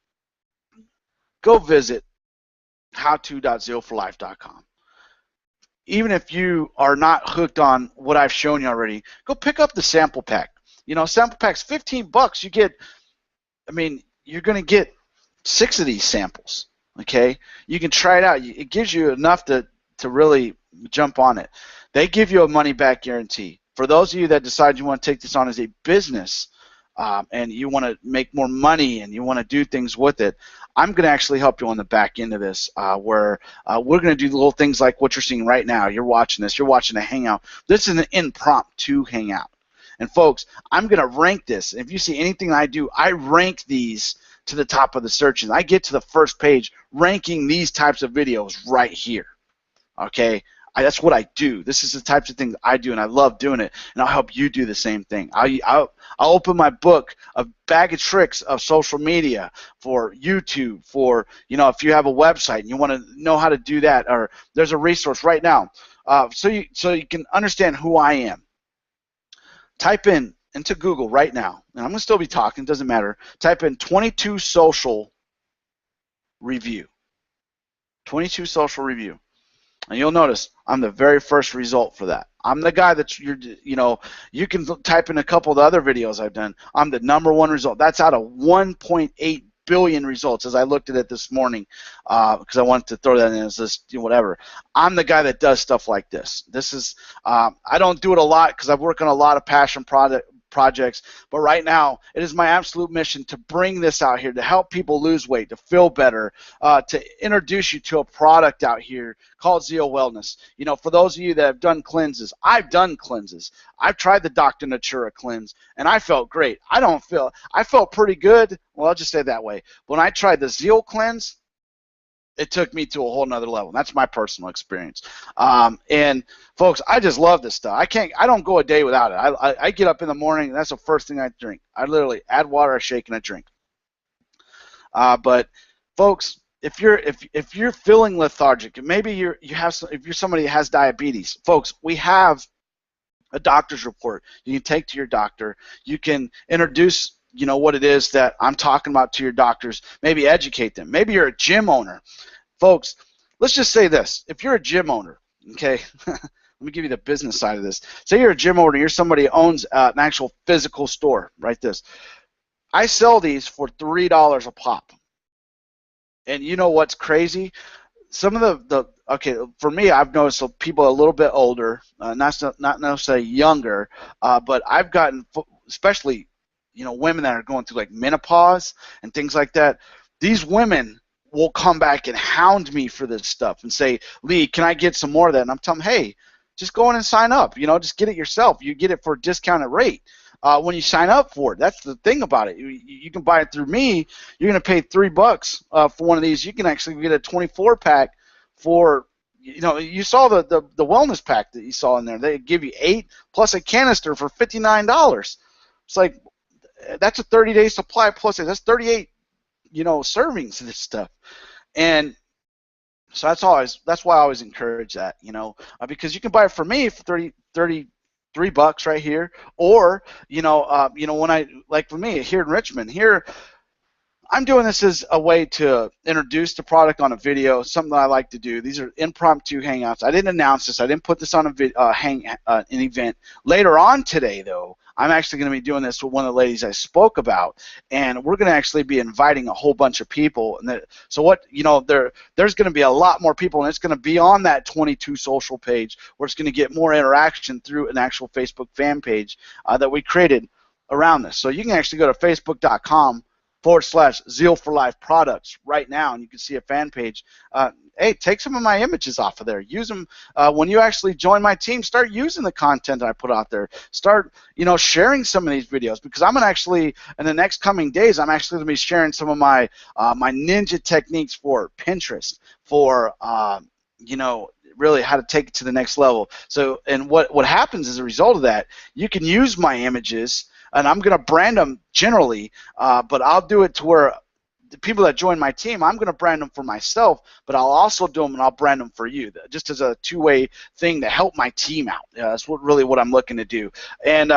[SPEAKER 1] go visit howto.zealforlife.com. Even if you are not hooked on what I've shown you already, go pick up the sample pack. You know, sample pack's $15. You get, I mean, you're going to get 6 of these samples. Okay, you can try it out. It gives you enough to really jump on it. They give you a money back guarantee. For those of you that decide you want to take this on as a business, and you want to make more money and you want to do things with it, I'm going to actually help you on the back end of this, where we're going to do little things like what you're seeing right now. You're watching this. You're watching a hangout. This is an impromptu hangout. And folks, I'm going to rank this. If you see anything I do, I rank these to the top of the searches. I get to the first page ranking these types of videos right here. Okay? That's what I do. This is the types of things I do, and I love doing it. And I'll help you do the same thing. I'll open my book, a bag of tricks of social media, for YouTube, for, you know, if you have a website and you want to know how to do that, or there's a resource right now, so you can understand who I am. Type into Google right now, and I'm gonna still be talking. Doesn't matter. Type in 22 social review. 22 social review. And you'll notice I'm the very first result for that. I'm the guy that you know, you can type in a couple of the other videos I've done. I'm the #1 result. That's out of 1.8 billion results as I looked at it this morning, because I wanted to throw that in as this, you know, whatever. I'm the guy that does stuff like this. This is, I don't do it a lot because I work on a lot of passion projects, but right now it is my absolute mission to bring this out here, to help people lose weight, to feel better, to introduce you to a product out here called Zeal Wellness. You know, for those of you that have done cleanses, I've done cleanses. I've tried the Dr. Natura cleanse, and I felt great. I felt pretty good. Well, I'll just say it that way. When I tried the Zeal cleanse, it took me to a whole nother level. That's my personal experience. And folks, I just love this stuff. I don't go a day without it. I get up in the morning, and that's the first thing I drink. I literally add water, a shake, and a drink. But folks, if you're feeling lethargic, maybe if you're somebody that has diabetes, folks, we have a doctor's report you can take to your doctor. You can introduce, you know, what it is that I'm talking about to your doctors, maybe educate them. Maybe you're a gym owner. Folks, let's just say this. If you're a gym owner, okay, let me give you the business side of this. Say you're a gym owner, you're somebody who owns an actual physical store. Write this. I sell these for $3 a pop. And you know what's crazy? Some of okay, for me, I've noticed people a little bit older, not necessarily younger, but I've gotten, especially, you know, women that are going through like menopause and things like that. These women will come back and hound me for this stuff and say, Lee, can I get some more of that? And I'm telling them, hey, just go in and sign up. You know, just get it yourself. You get it for a discounted rate when you sign up for it. That's the thing about it. You can buy it through me. You're going to pay $3 for one of these. You can actually get a 24-pack for, you know, you saw the wellness pack that you saw in there. They give you 8 plus a canister for $59. It's like, that's a 30-day supply plus that's 38, you know, servings of this stuff. And so that's why I always encourage that, you know, because you can buy it from me for $33 right here, or you know, when I, like for me here in Richmond here, I'm doing this as a way to introduce the product on a video, something that I like to do. These are impromptu hangouts. I didn't announce this. I didn't put this on an event. Later on today, though, I'm actually going to be doing this with one of the ladies I spoke about, and we're going to actually be inviting a whole bunch of people. And so what, you know, there's going to be a lot more people, and it's going to be on that 22 social page where it's going to get more interaction through an actual Facebook fan page that we created around this. So you can actually go to facebook.com/Zeal for Life products right now, and you can see a fan page. Hey, take some of my images off of there. Use them when you actually join my team. Start using the content I put out there. Start, you know, sharing some of these videos, because I'm gonna actually, in the next coming days, I'm actually gonna be sharing some of my my ninja techniques for Pinterest, for you know, really how to take it to the next level. So, and what happens as a result of that, you can use my images, and I'm going to brand them generally, but I'll do it to where the people that join my team, I'm going to brand them for myself, but I'll also do them and I'll brand them for you, just as a two-way thing to help my team out. That's really what I'm looking to do. And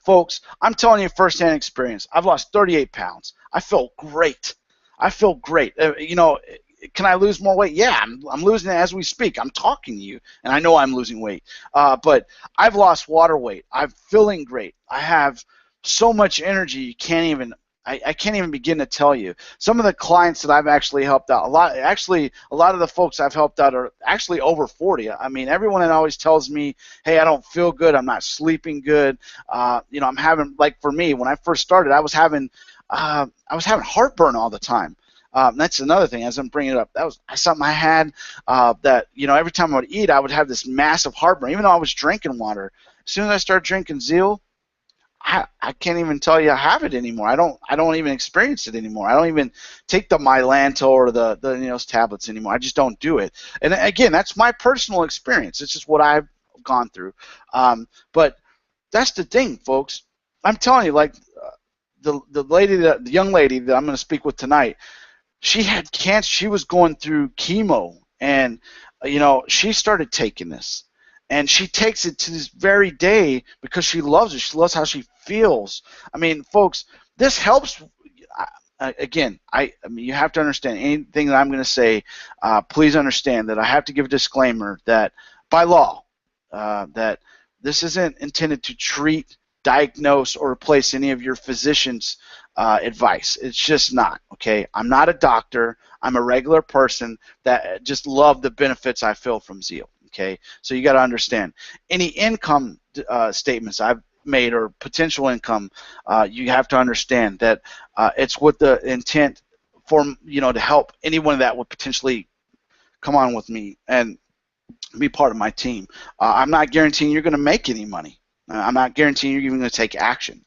[SPEAKER 1] folks, I'm telling you firsthand experience. I've lost 38 pounds. I feel great. I feel great. You know, can I lose more weight? Yeah, I'm losing it as we speak. I'm talking to you, and I know I'm losing weight. But I've lost water weight. I'm feeling great. I have so much energy, you can't even, I can't even begin to tell you. Some of the clients that I've actually helped out, a lot of the folks I've helped out are actually over 40. I mean, everyone that always tells me, hey, I don't feel good, I'm not sleeping good. You know, I'm having, like for me, when I first started, I was having heartburn all the time. That's another thing, as I'm bringing it up. That was something I had that, you know, every time I would eat, I would have this massive heartburn, even though I was drinking water. As soon as I started drinking Zeal, I can't even tell you I have it anymore. I don't even experience it anymore. I don't even take the Mylanto or the tablets anymore. I just don't do it. And again, that's my personal experience. It's just what I've gone through. But that's the thing, folks. I'm telling you, like the young lady that I'm going to speak with tonight, she had cancer. She was going through chemo, and she started taking this, and she takes it to this very day because she loves it. She loves how she feels. I mean, folks, this helps. Again, I mean, you have to understand anything that I'm going to say. Please understand that I have to give a disclaimer that by law, that this isn't intended to treat, diagnose, or replace any of your physician's advice. It's just not, okay? I'm not a doctor. I'm a regular person that just love the benefits I feel from Zeal, okay? So you got to understand. Any income statements I've made or potential income, you have to understand that it's with the intent for, to help anyone that would potentially come on with me and be part of my team. I'm not guaranteeing you're going to make any money. I'm not guaranteeing you're even going to take action.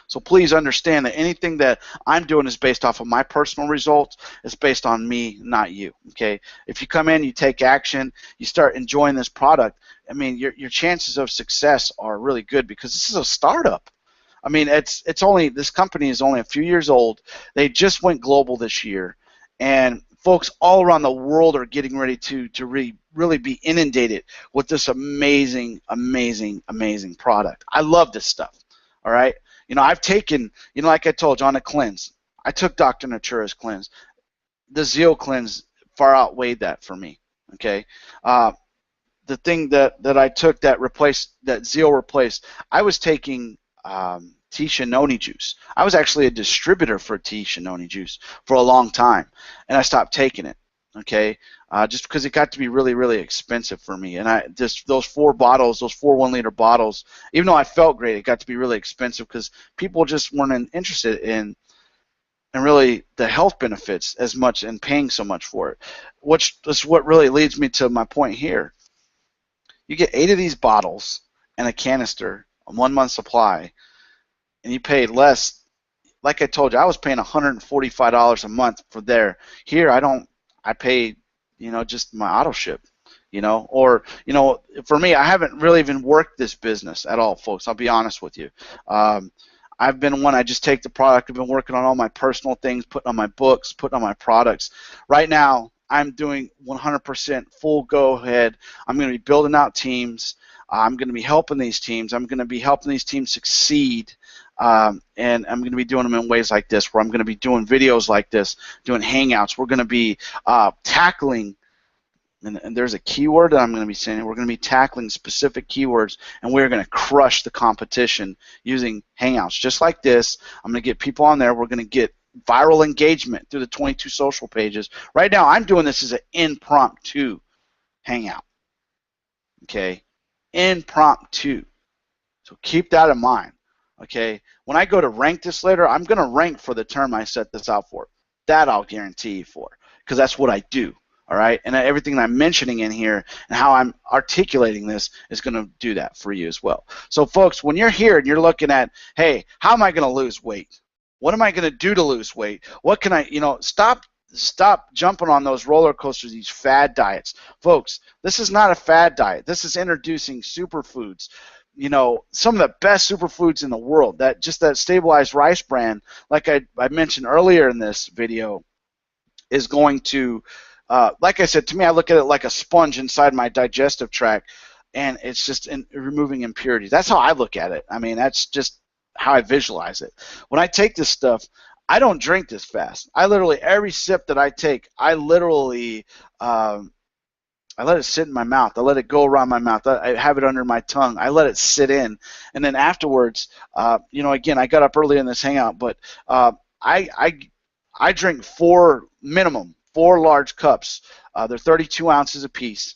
[SPEAKER 1] So please understand that anything that I'm doing is based off of my personal results. It's based on me, not you. Okay? If you come in, you take action, you start enjoying this product, I mean, your chances of success are really good because this is a startup. I mean, this company is only a few years old. They just went global this year, and folks all around the world are getting ready to really be inundated with this amazing, amazing, amazing product. I love this stuff. All right. I've taken, like I told you, on a cleanse. I took Dr. Natura's cleanse. The Zeal cleanse far outweighed that for me. Okay. The thing that I took that Zeal replaced, I was taking tea shinoni juice. I was actually a distributor for tea shinoni juice for a long time, and I stopped taking it. Okay, just because it got to be really, really expensive for me, and those 4 bottles, those 4 1-liter bottles, even though I felt great, it got to be really expensive because people just weren't interested in really the health benefits as much and paying so much for it. Which is what really leads me to my point here. You get 8 of these bottles and a canister, a 1-month supply, and you pay less. Like I told you, I was paying $145 a month for there. Here, I pay, just my auto ship, or, for me, I haven't really even worked this business at all, folks. I'll be honest with you. I've been I just take the product. I've been working on all my personal things, putting on my books, putting on my products. Right now, I'm doing 100% full go ahead. I'm going to be building out teams. I'm going to be helping these teams. I'm going to be helping these teams succeed. And I'm going to be doing them in ways like this, where I'm going to be doing videos like this, doing hangouts. We're going to be tackling, and there's a keyword that I'm going to be saying. We're going to be tackling specific keywords, and we're going to crush the competition using hangouts just like this. I'm going to get people on there. We're going to get viral engagement through the 22 social pages. Right now, I'm doing this as an impromptu hangout. Okay, impromptu. So keep that in mind. Okay, when I go to rank this later, I'm going to rank for the term I set this out for. That I'll guarantee you for, because that's what I do. All right, and everything that I'm mentioning in here and how I'm articulating this is going to do that for you as well. So, folks, when you're here and you're looking at, hey, how am I going to lose weight? What am I going to do to lose weight? What can I, stop jumping on those roller coasters, these fad diets. Folks, this is not a fad diet. This is introducing superfoods. Some of the best superfoods in the world. That stabilized rice bran, like I mentioned earlier in this video, is going to, like I said, to me, I look at it like a sponge inside my digestive tract, and it's just removing impurities. That's how I look at it. I mean, that's just how I visualize it. When I take this stuff, I don't drink this fast. I literally, every sip that I take, I literally, I let it sit in my mouth. I let it go around my mouth. I have it under my tongue. I let it sit in. And then afterwards, again, I got up early in this hangout, but I drink 4 large cups. They're 32 ounces apiece.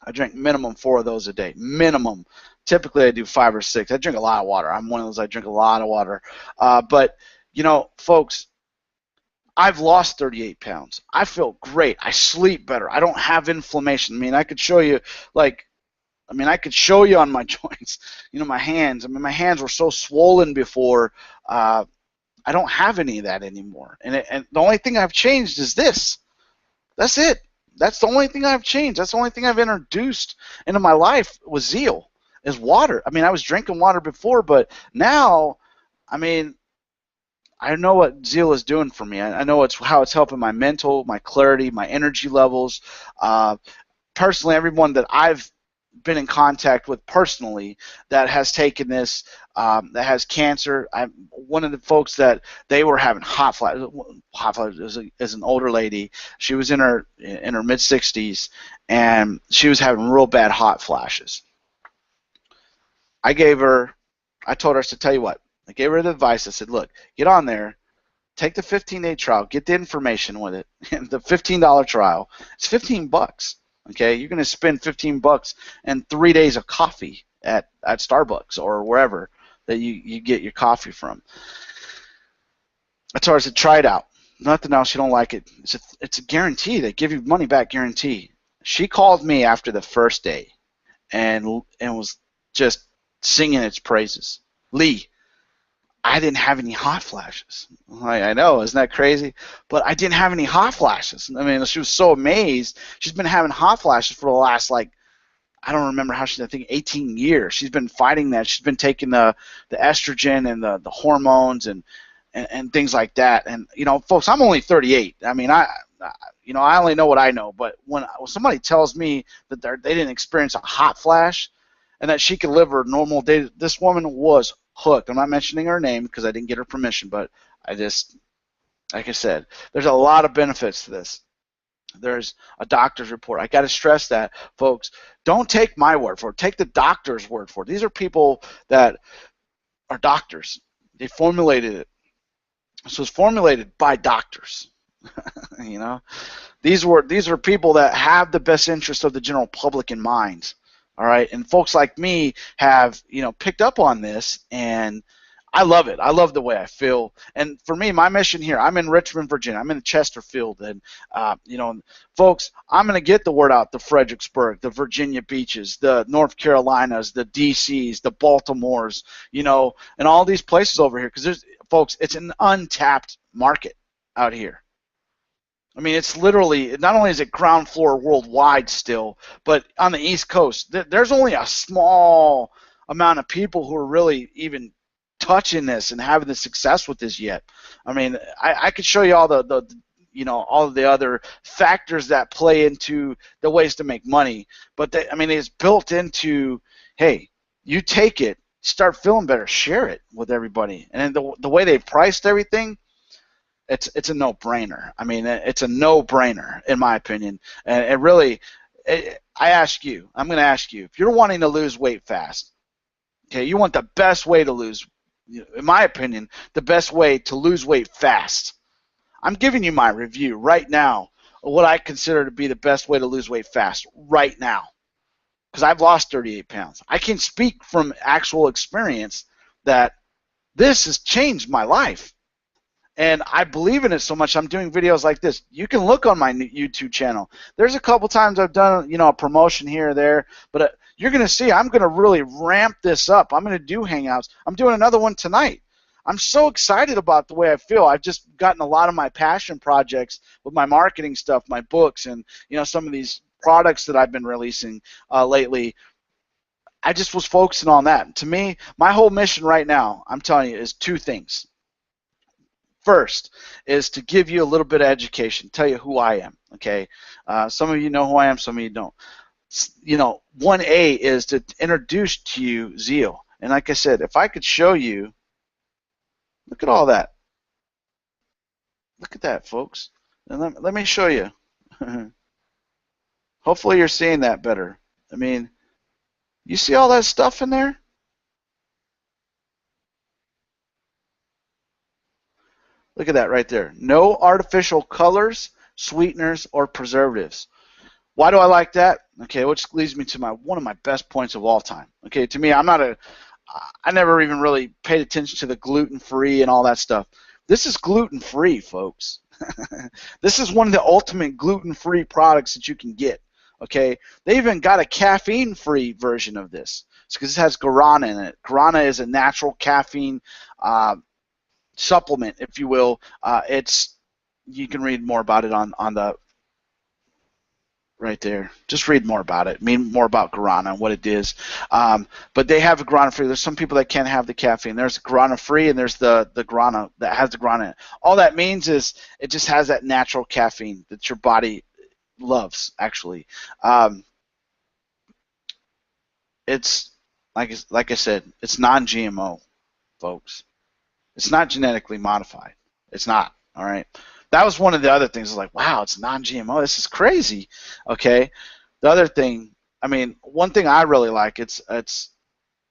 [SPEAKER 1] I drink minimum 4 of those a day. Minimum. Typically, I do 5 or 6. I drink a lot of water. I'm one of those. I drink a lot of water. But folks, I've lost 38 pounds. I feel great. I sleep better. I don't have inflammation. I mean, I could show you, like, I mean, I could show you on my joints, my hands. I mean, my hands were so swollen before. I don't have any of that anymore. And the only thing I've changed is this. That's it. That's the only thing I've changed. That's the only thing I've introduced into my life was zeal, is water. I mean, I was drinking water before, but now, I mean, I know what zeal is doing for me. I know how it's helping my mental, my clarity, my energy levels. Personally, everyone that I've been in contact with personally that has taken this, that has cancer. One of the folks that they were having hot flashes. Hot flashes is an older lady. She was in her mid 60s, and she was having real bad hot flashes. I told her, to tell you what. I gave her the advice. I said, look, get on there, take the 15-day trial, get the information with it. The $15 trial, it's $15. Okay, you're going to spend $15 and 3 days of coffee at Starbucks or wherever that you get your coffee from. I told her, I said, try it out. Nothing else, you don't like it. It's a guarantee. They give you money back guarantee. She called me after the first day and was just singing its praises. Lee, I didn't have any hot flashes. I know, isn't that crazy? But I didn't have any hot flashes. I mean, she was so amazed. She's been having hot flashes for the last, I don't remember I think 18 years. She's been fighting that. She's been taking the estrogen and the hormones and things like that. And, folks, I'm only 38. I mean, I only know what I know. But when somebody tells me that they didn't experience a hot flash and that she could live her normal day, this woman was hooked. I'm not mentioning her name because I didn't get her permission, but like I said, there's a lot of benefits to this. There's a doctor's report. I got to stress that, folks. Don't take my word for it. Take the doctor's word for it. These are people that are doctors. They formulated it. So it's formulated by doctors. These are people that have the best interest of the general public in mind. All right, and folks like me have, picked up on this, and I love it. I love the way I feel. And for me, my mission here, I'm in Richmond, Virginia. I'm in Chesterfield, and folks, I'm going to get the word out. The Fredericksburg, the Virginia beaches, the North Carolinas, the DCs, the Baltimores, and all these places over here, because folks, it's an untapped market out here. I mean, it's literally, not only is it ground floor worldwide still, but on the East Coast, there's only a small amount of people who are really even touching this and having the success with this yet. I mean, I could show you all all of the other factors that play into the ways to make money, but it's built into, hey, you take it, start feeling better, share it with everybody. And the way they priced everything, it's a no-brainer. I mean, it's a no-brainer in my opinion. And it really, I'm going to ask you, if you're wanting to lose weight fast, okay, you want the best way to lose, in my opinion, the best way to lose weight fast. I'm giving you my review right now of what I consider to be the best way to lose weight fast right now, because I've lost 38 pounds. I can speak from actual experience that this has changed my life. And I believe in it so much, I'm doing videos like this. You can look on my YouTube channel. There's a couple times I've done, a promotion here or there, but you're going to see I'm going to really ramp this up. I'm going to do Hangouts. I'm doing another one tonight. I'm so excited about the way I feel. I've just gotten a lot of my passion projects with my marketing stuff, my books, and, some of these products that I've been releasing lately. I just was focusing on that. To me, my whole mission right now, I'm telling you, is two things. First is to give you a little bit of education, tell you who I am, okay? Some of you know who I am, some of you don't. 1A is to introduce to you zeal. And like I said, if I could show you, look at all that. Look at that, folks. And let me show you. Hopefully you're seeing that better. I mean, you see all that stuff in there? Look at that right there. No artificial colors, sweeteners, or preservatives. Why do I like that? Okay, which leads me to one of my best points of all time. Okay, to me, I never even really paid attention to the gluten-free and all that stuff. This is gluten-free, folks. This is one of the ultimate gluten-free products that you can get. Okay, they even got a caffeine-free version of this because it has guarana in it. Guarana is a natural caffeine supplement, if you will. It's You can read more about it on the right there. Just read more about it. Mean more about guarana and what it is. But they have a guarana free. There's some people that can't have the caffeine. There's guarana free, and there's the guarana that has the guarana in it. All that means is it just has that natural caffeine that your body loves. Actually, it's like I said, it's non-GMO, folks. It's not genetically modified. It's not. All right. That was one of the other things. I was like, wow, it's non-GMO. This is crazy. Okay. The other thing, I mean, one thing I really like, it's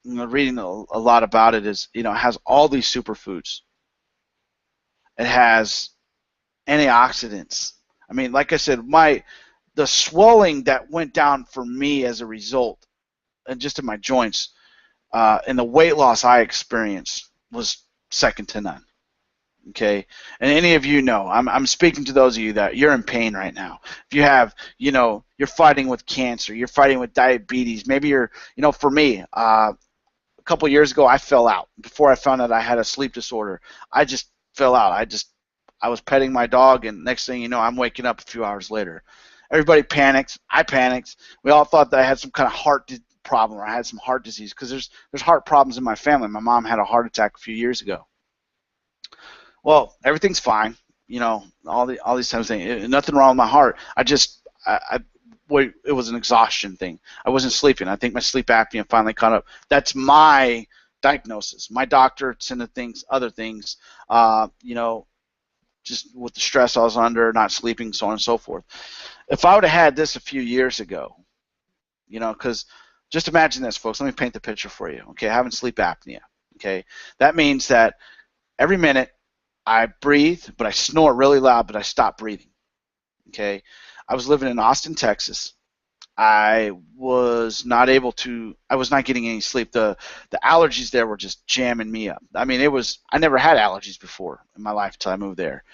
[SPEAKER 1] reading a lot about it is, it has all these superfoods. It has antioxidants. I mean, like I said, the swelling that went down for me as a result, and just in my joints, and the weight loss I experienced was second to none. Okay, and any of you know, I'm speaking to those of you that you're in pain right now. If you have, you're fighting with cancer, you're fighting with diabetes. Maybe you're, for me, a couple years ago, I fell out. Before I found out I had a sleep disorder, I just fell out. I was petting my dog, and next thing you know, I'm waking up a few hours later. Everybody panicked. I panicked. We all thought that I had some kind of heart problem, or I had some heart disease, because there's heart problems in my family. My mom had a heart attack a few years ago. Well, everything's fine, all these times things. Nothing wrong with my heart. It was an exhaustion thing. I wasn't sleeping. I think my sleep apnea finally caught up. That's my diagnosis. My doctor sent other things, just with the stress I was under, not sleeping, so on and so forth. If I would have had this a few years ago, because just imagine this, folks. Let me paint the picture for you. Okay, having sleep apnea. Okay, that means that every minute I breathe, but I snore really loud, but I stop breathing. Okay, I was living in Austin, Texas. I was not getting any sleep. The allergies there were just jamming me up. I mean, I never had allergies before in my life until I moved there.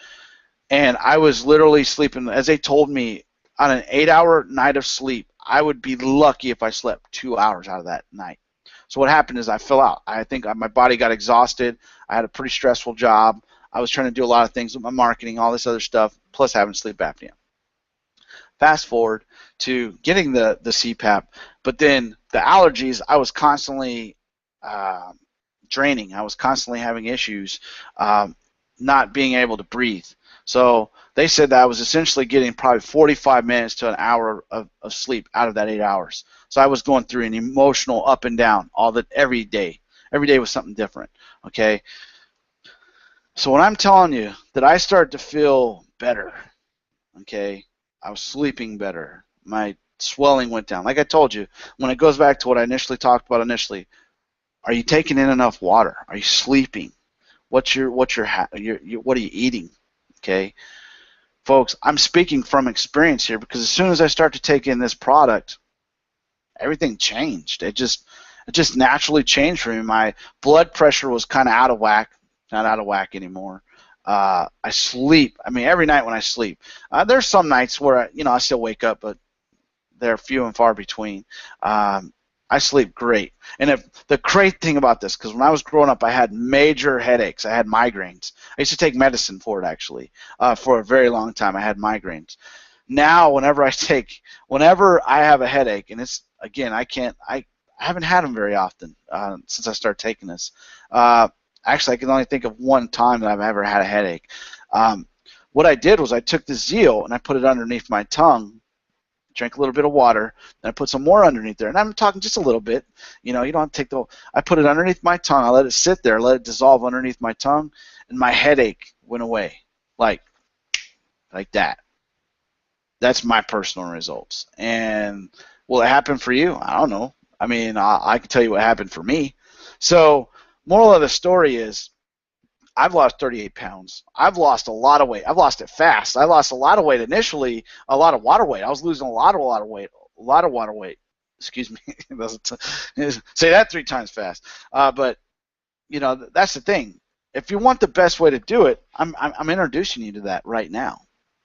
[SPEAKER 1] And I was literally sleeping, as they told me, on an 8-hour night of sleep, I would be lucky if I slept 2 hours out of that night. So what happened is I fell out. I think my body got exhausted. I had a pretty stressful job. I was trying to do a lot of things with my marketing, all this other stuff, plus having sleep apnea. Fast forward to getting the CPAP, but then the allergies, I was constantly draining. I was constantly having issues not being able to breathe. So they said that I was essentially getting probably 45 minutes to an hour of sleep out of that 8 hours. So I was going through an emotional up and down every day. Every day was something different. Okay. So when I'm telling you that I started to feel better, okay, I was sleeping better. My swelling went down. Like I told you, when it goes back to what I initially talked about initially, are you taking in enough water? Are you sleeping? What are you eating? Okay, folks, I'm speaking from experience here, because as soon as I start to take in this product, everything changed. It just naturally changed for me. My blood pressure was kind of out of whack. Not out of whack anymore. I sleep. I mean, every night when I sleep, there's some nights where I still wake up, but they're few and far between. I sleep great. And the great thing about this, because when I was growing up, I had major headaches. I had migraines. I used to take medicine for it, actually. For a very long time, I had migraines. Now, whenever I have a headache, and it's, again, I haven't had them very often since I started taking this. Actually, I can only think of one time that I've ever had a headache. What I did was I took the zeal and I put it underneath my tongue, drank a little bit of water, and I put some more underneath there. And I'm talking just a little bit. You don't have to take I put it underneath my tongue. I let it sit there, let it dissolve underneath my tongue, and my headache went away, like that. That's my personal results. And will it happen for you? I don't know. I mean, I can tell you what happened for me. So, moral of the story is, I've lost 38 pounds. I've lost a lot of weight. I've lost it fast. I lost a lot of weight initially, a lot of water weight. I was losing a lot of water weight. Excuse me. Say that 3 times fast. But that's the thing. If you want the best way to do it, I'm introducing you to that right now.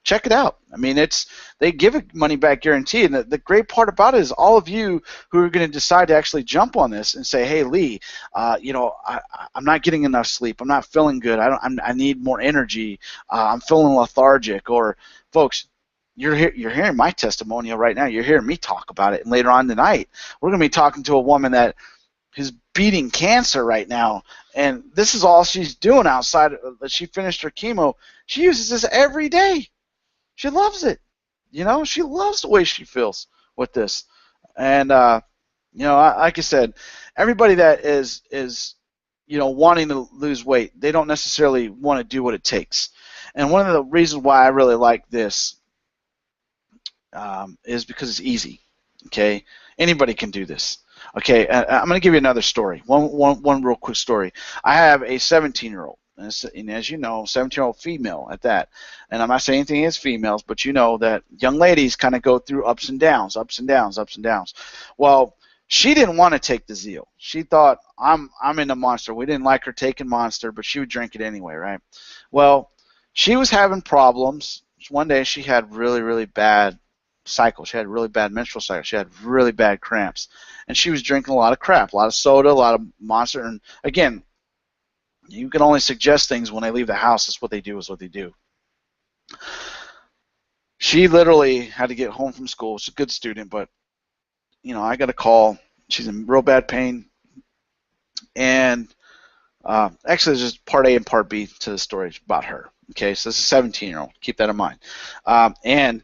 [SPEAKER 1] check it out. I mean, they give a money back guarantee, and the great part about it is all of you who are going to decide to actually jump on this and say, hey, Lee, I'm not getting enough sleep. I'm not feeling good. I need more energy. I'm feeling lethargic. Or folks, you're hearing my testimonial right now. You're hearing me talk about it, and later on tonight, we're going to be talking to a woman that is beating cancer right now, and this is all she's doing outside. She finished her chemo. She uses this every day. She loves it. She loves the way she feels with this. And like I said, everybody that is wanting to lose weight, they don't necessarily want to do what it takes. And one of the reasons why I really like this is because it's easy. Okay, anybody can do this. Okay, I'm going to give you another story. One real quick story. I have a 17-year-old, and as you know, 17-year-old female at that. And I'm not saying anything against females, but you know that young ladies kind of go through ups and downs, ups and downs, ups and downs. Well, she didn't want to take the Zeal. She thought, I'm into Monster. We didn't like her taking Monster, but she would drink it anyway, right? Well, she was having problems. One day she had really, really bad cycle. She had really bad menstrual cycle. She had really bad cramps. And she was drinking a lot of crap, a lot of soda, a lot of Monster. And again, you can only suggest things when they leave the house. That's what they do is what they do. She literally had to get home from school. She's a good student, but, I got a call. She's in real bad pain. And actually, there's just part A and part B to the story about her. Okay, so this is a 17-year-old. Keep that in mind. And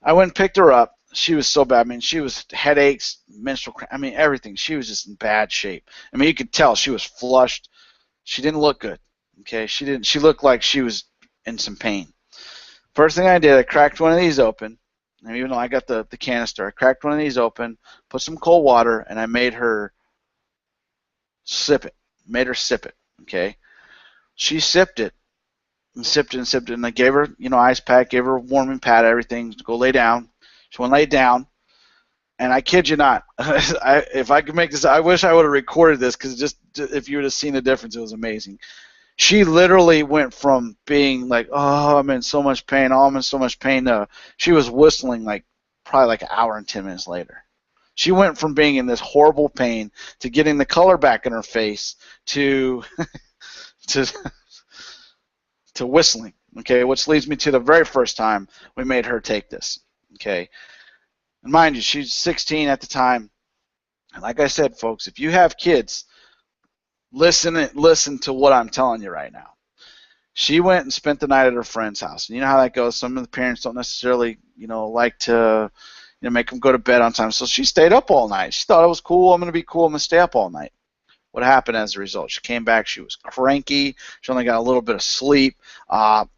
[SPEAKER 1] I went and picked her up. She was so bad. I mean, she was headaches, menstrual cramp. I mean, everything. She was just in bad shape. I mean, you could tell she was flushed. She didn't look good. Okay, she didn't. She looked like she was in some pain. First thing I did, I cracked one of these open. And even though I got the canister, I cracked one of these open, put some cold water, and I made her sip it. Made her sip it. Okay, she sipped it. And sipped it and sipped it, and I gave her, ice pack, gave her a warming pad, everything, to go lay down. She went and laid down, and I kid you not, if I could make this, I wish I would have recorded this, because just if you would have seen the difference, it was amazing. She literally went from being like, oh, I'm in so much pain, oh, I'm in so much pain, she was whistling probably like an hour and 10 minutes later. She went from being in this horrible pain to getting the color back in her face to to whistling, okay, which leads me to the very first time we made her take this, okay. And mind you, she's 16 at the time, and like I said, folks, if you have kids, listen to what I'm telling you right now. She went and spent the night at her friend's house, and you know how that goes. Some of the parents don't necessarily, like to, make them go to bed on time, so she stayed up all night. She thought it was cool. I'm going to be cool. I'm going to stay up all night. What happened as a result? She came back. She was cranky. She only got a little bit of sleep. It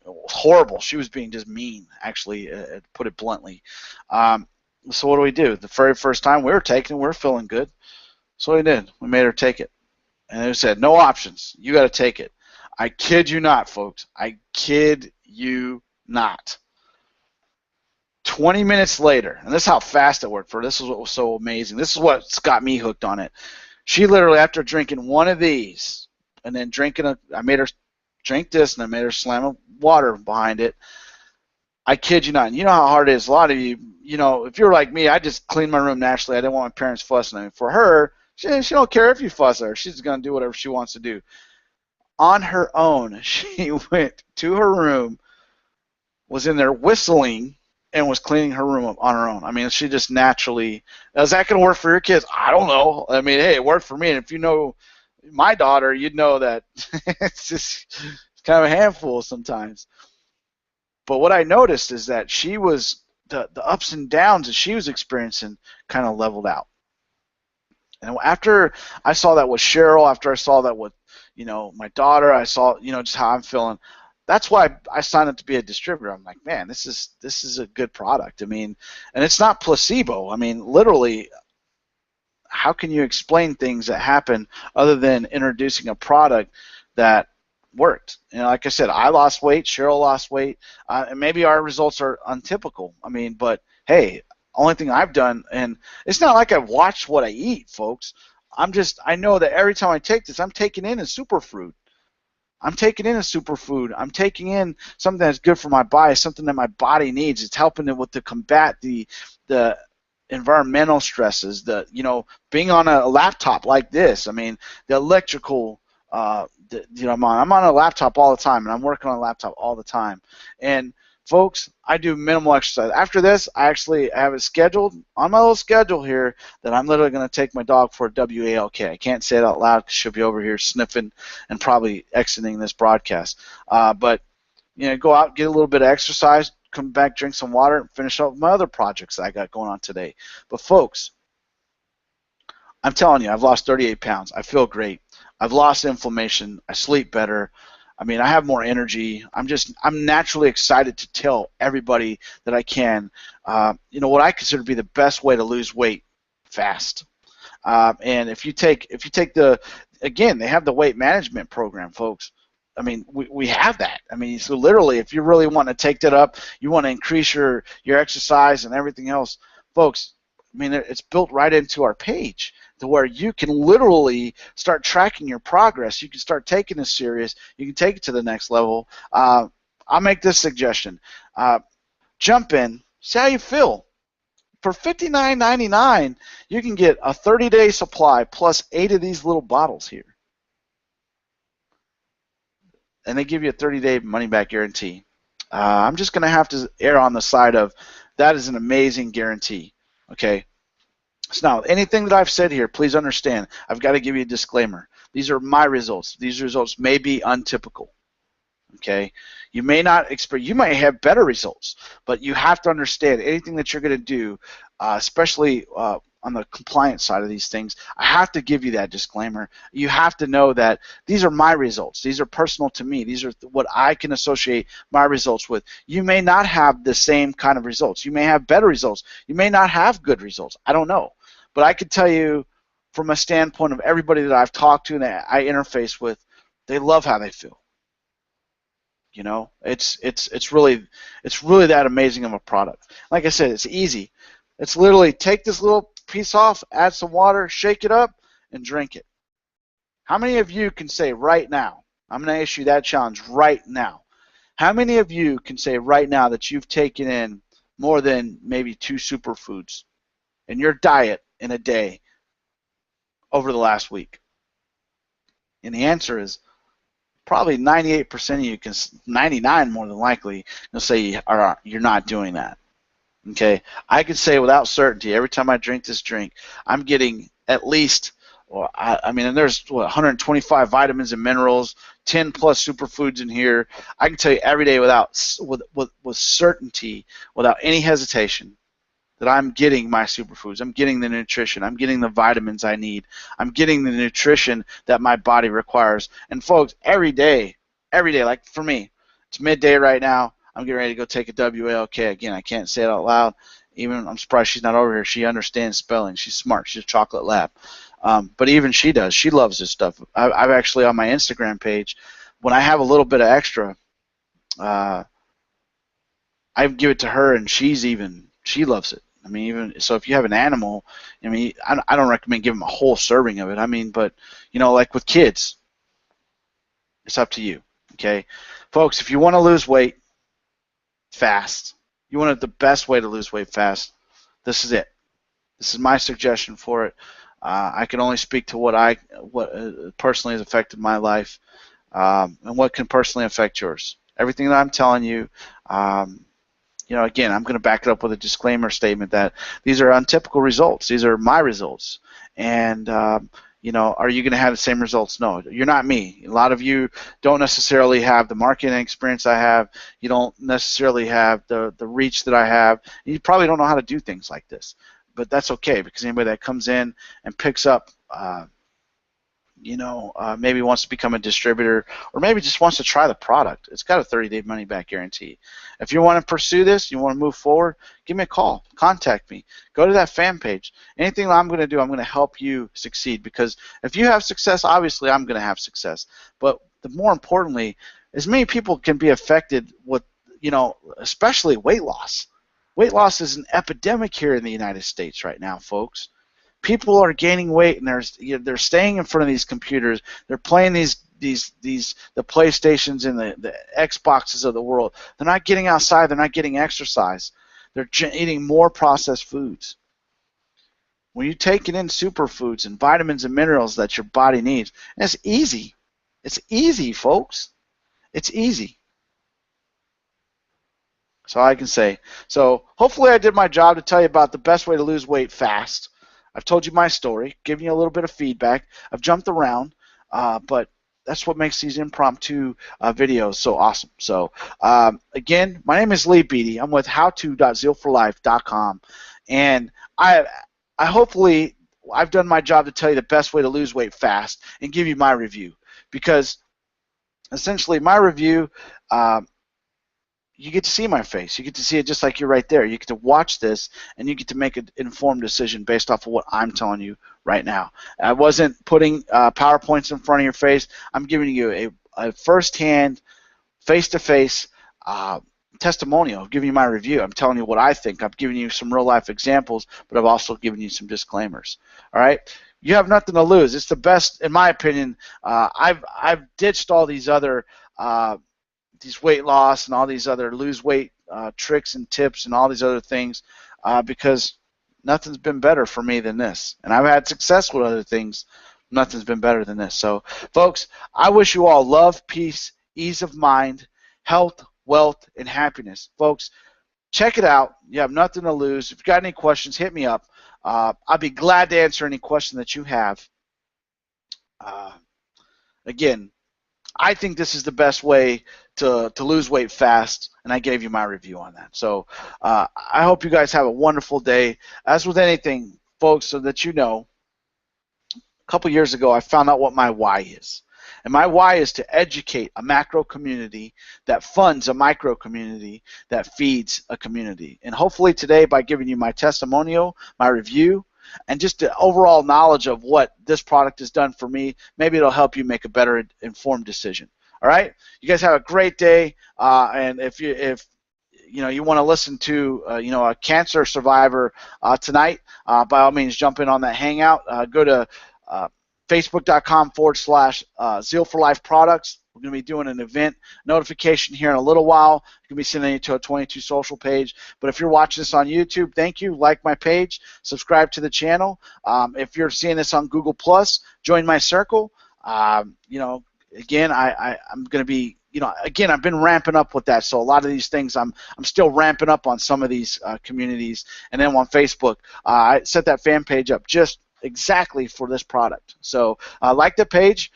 [SPEAKER 1] was horrible. She was being just mean, actually, to put it bluntly. So what do? The very first time we were taking it, we were feeling good. So we did. We made her take it. And they said, no options. You got to take it. I kid you not, folks. I kid you not. 20 minutes later, and this is how fast it worked for her. This is what was so amazing. This is what's got me hooked on it. She literally, after drinking one of these, and then I made her drink this, and I made her slam a water behind it. I kid you not. And you know how hard it is. A lot of you, if you're like me, I just clean my room naturally. I didn't want my parents fussing at me. For her, she don't care if you fuss at her. She's going to do whatever she wants to do. On her own, she went to her room, was in there whistling, and was cleaning her room up on her own. I mean, she just naturally. Is that going to work for your kids? I don't know. I mean, hey, it worked for me. And if you know my daughter, you'd know that it's kind of a handful sometimes. But what I noticed is that she was the ups and downs that she was experiencing kind of leveled out. And after I saw that with Cheryl, after I saw that with my daughter, I saw just how I'm feeling. That's why I signed up to be a distributor. I'm like, man, this is a good product. I mean, and it's not placebo. I mean, literally, how can you explain things that happen other than introducing a product that worked? Like I said, I lost weight, Cheryl lost weight, and maybe our results are untypical. I mean, but hey, only thing I've done, and it's not like I've watched what I eat, folks. I know that every time I take this, I'm taking in a superfood. I'm taking in a superfood. I'm taking in something that's good for my body, something that my body needs. It's helping it with to combat the environmental stresses, being on a laptop like this. I mean, the electrical, I'm on a laptop all the time, and I'm working on a laptop all the time. And folks, I do minimal exercise. After this, I actually have it scheduled on my little schedule here that I'm literally going to take my dog for a WALK. I can't say it out loud because she'll be over here sniffing and probably exiting this broadcast. But go out, get a little bit of exercise, come back, drink some water, and finish up my other projects that I got going on today. But folks, I'm telling you, I've lost 38 pounds. I feel great. I've lost inflammation. I sleep better. I mean, I have more energy. I'm naturally excited to tell everybody that I can, what I consider to be the best way to lose weight fast. And if you take again, they have the weight management program, folks. I mean, we have that. I mean, so literally, if you really want to take that up, you want to increase your exercise and everything else, folks, I mean, it's built right into our page to where you can literally start tracking your progress. You can start taking this serious. You can take it to the next level. I'll make this suggestion. Jump in, see how you feel. For $59.99, you can get a 30-day supply plus 8 of these little bottles here. And they give you a 30-day money-back guarantee. I'm just going to have to err on the side of that is an amazing guarantee. Okay. So now, anything that I've said here, please understand, I've got to give you a disclaimer. These are my results. These results may be untypical. Okay, you may have better results, but you have to understand anything that you're going to do, especially on the compliance side of these things. I have to give you that disclaimer. You have to know that these are my results. These are personal to me. These are what I can associate my results with. You may not have the same kind of results. You may have better results. You may not have good results. I don't know. But I can tell you from a standpoint of everybody that I've talked to and that I interface with, they love how they feel. It's really that amazing of a product. Like I said, it's easy. It's literally take this little piece off, add some water, shake it up, and drink it. How many of you can say right now, I'm going to issue that challenge right now. How many of you can say right now that you've taken in more than maybe 2 superfoods in your diet in a day over the last week? And the answer is probably 98% of you, 99 more than likely, you'll say you're not doing that. Okay, I can say without certainty, every time I drink this drink, I'm getting at least, and there's 125 vitamins and minerals, 10 plus superfoods in here. I can tell you every day with certainty, without any hesitation, that I'm getting my superfoods. I'm getting the nutrition. I'm getting the vitamins I need. I'm getting the nutrition that my body requires. And folks, every day, like for me, it's midday right now. I'm getting ready to go take a WALK. Again, I can't say it out loud. Even I'm surprised she's not over here. She understands spelling. She's smart. She's a chocolate lab. But even she does. She loves this stuff. I've actually, on my Instagram page, when I have a little bit of extra, I give it to her, and she loves it. I mean, even so, if you have an animal, I mean, I don't recommend giving them a whole serving of it. I mean, but like with kids, it's up to you. Okay, folks, if you want to lose weight fast, you want the best way to lose weight fast, this is it. This is my suggestion for it. I can only speak to what personally has affected my life, and what can personally affect yours. Everything that I'm telling you, again, I'm going to back it up with a disclaimer statement that these are untypical results. These are my results. And, are you going to have the same results? No, you're not me. A lot of you don't necessarily have the marketing experience I have. You don't necessarily have the reach that I have. You probably don't know how to do things like this. But that's okay, because anybody that comes in and picks up maybe wants to become a distributor, or maybe just wants to try the product, it's got a 30-day money-back guarantee. If you want to pursue this, you want to move forward, give me a call, contact me, go to that fan page. Anything that I'm going to do, I'm going to help you succeed, because if you have success, obviously I'm going to have success. But more importantly, as many people can be affected with, especially weight loss. Weight loss is an epidemic here in the United States right now, folks. People are gaining weight, and they're staying in front of these computers. They're playing these the PlayStations and the Xboxes of the world. They're not getting outside. They're not getting exercise. They're eating more processed foods. When you take in superfoods and vitamins and minerals that your body needs, and it's easy. It's easy, folks. It's easy. That's all I can say. So hopefully I did my job to tell you about the best way to lose weight fast. I've told you my story, given you a little bit of feedback. I've jumped around, but that's what makes these impromptu videos so awesome. So again, my name is Lee Beatty. I'm with howto.zealforlife.com, and hopefully I've done my job to tell you the best way to lose weight fast and give you my review, because essentially my review, you get to see my face. You get to see it just like you're right there. You get to watch this, and you get to make an informed decision based off of what I'm telling you right now. I wasn't putting PowerPoints in front of your face. I'm giving you a first-hand, face-to-face testimonial. I'm giving you my review. I'm telling you what I think. I'm giving you some real-life examples, but I've also given you some disclaimers. All right? You have nothing to lose. It's the best, in my opinion. I've ditched all these other these weight loss and all these other lose weight tricks and tips and all these other things because nothing's been better for me than this. And I've had success with other things. Nothing's been better than this. So, folks, I wish you all love, peace, ease of mind, health, wealth, and happiness. Folks, check it out. You have nothing to lose. If you've got any questions, hit me up. I'll be glad to answer any question that you have. Again, I think this is the best way to lose weight fast, and I gave you my review on that. So I hope you guys have a wonderful day. As with anything, folks, so that you know, a couple years ago I found out what my why is. And my why is to educate a macro community that funds a micro community that feeds a community. And hopefully today, by giving you my testimonial, my review, and just the overall knowledge of what this product has done for me, maybe it'll help you make a better informed decision. All right? You guys have a great day, and if you want to listen to a cancer survivor tonight, by all means jump in on that hangout. Go to facebook.com/Zeal for Life Products. We're going to be doing an event notification here in a little while. Going to be sending you to a 22 social page. But if you're watching this on YouTube, thank you. Like my page. Subscribe to the channel. If you're seeing this on Google+, join my circle. Again, I'm going to be, again, I've been ramping up with that. So a lot of these things, I'm still ramping up on some of these communities. And then on Facebook, I set that fan page up just exactly for this product. So like the page,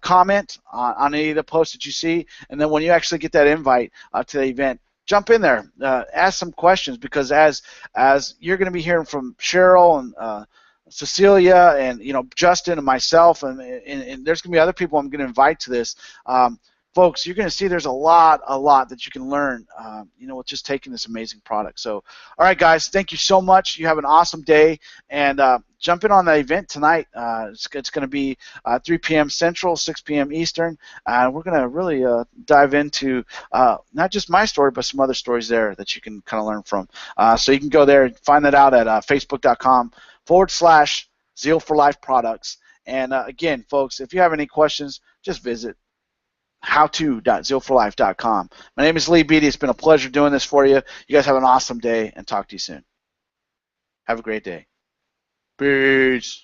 [SPEAKER 1] comment on any of the posts that you see, and then when you actually get that invite to the event, jump in there, ask some questions, because as you're going to be hearing from Cheryl and Cecilia and Justin and myself, and there's going to be other people I'm going to invite to this. Folks, you're going to see there's a lot that you can learn, with just taking this amazing product. So, all right, guys, thank you so much. You have an awesome day, and jump in on the event tonight. It's going to be 3 p.m. Central, 6 p.m. Eastern. We're going to really dive into not just my story, but some other stories there that you can kind of learn from. So you can go there and find that out at facebook.com/Zeal for Life Products. And again, folks, if you have any questions, just visit howto.zealforlife.com. My name is Lee Beatty. It's been a pleasure doing this for you. You guys have an awesome day, and talk to you soon. Have a great day. Peace.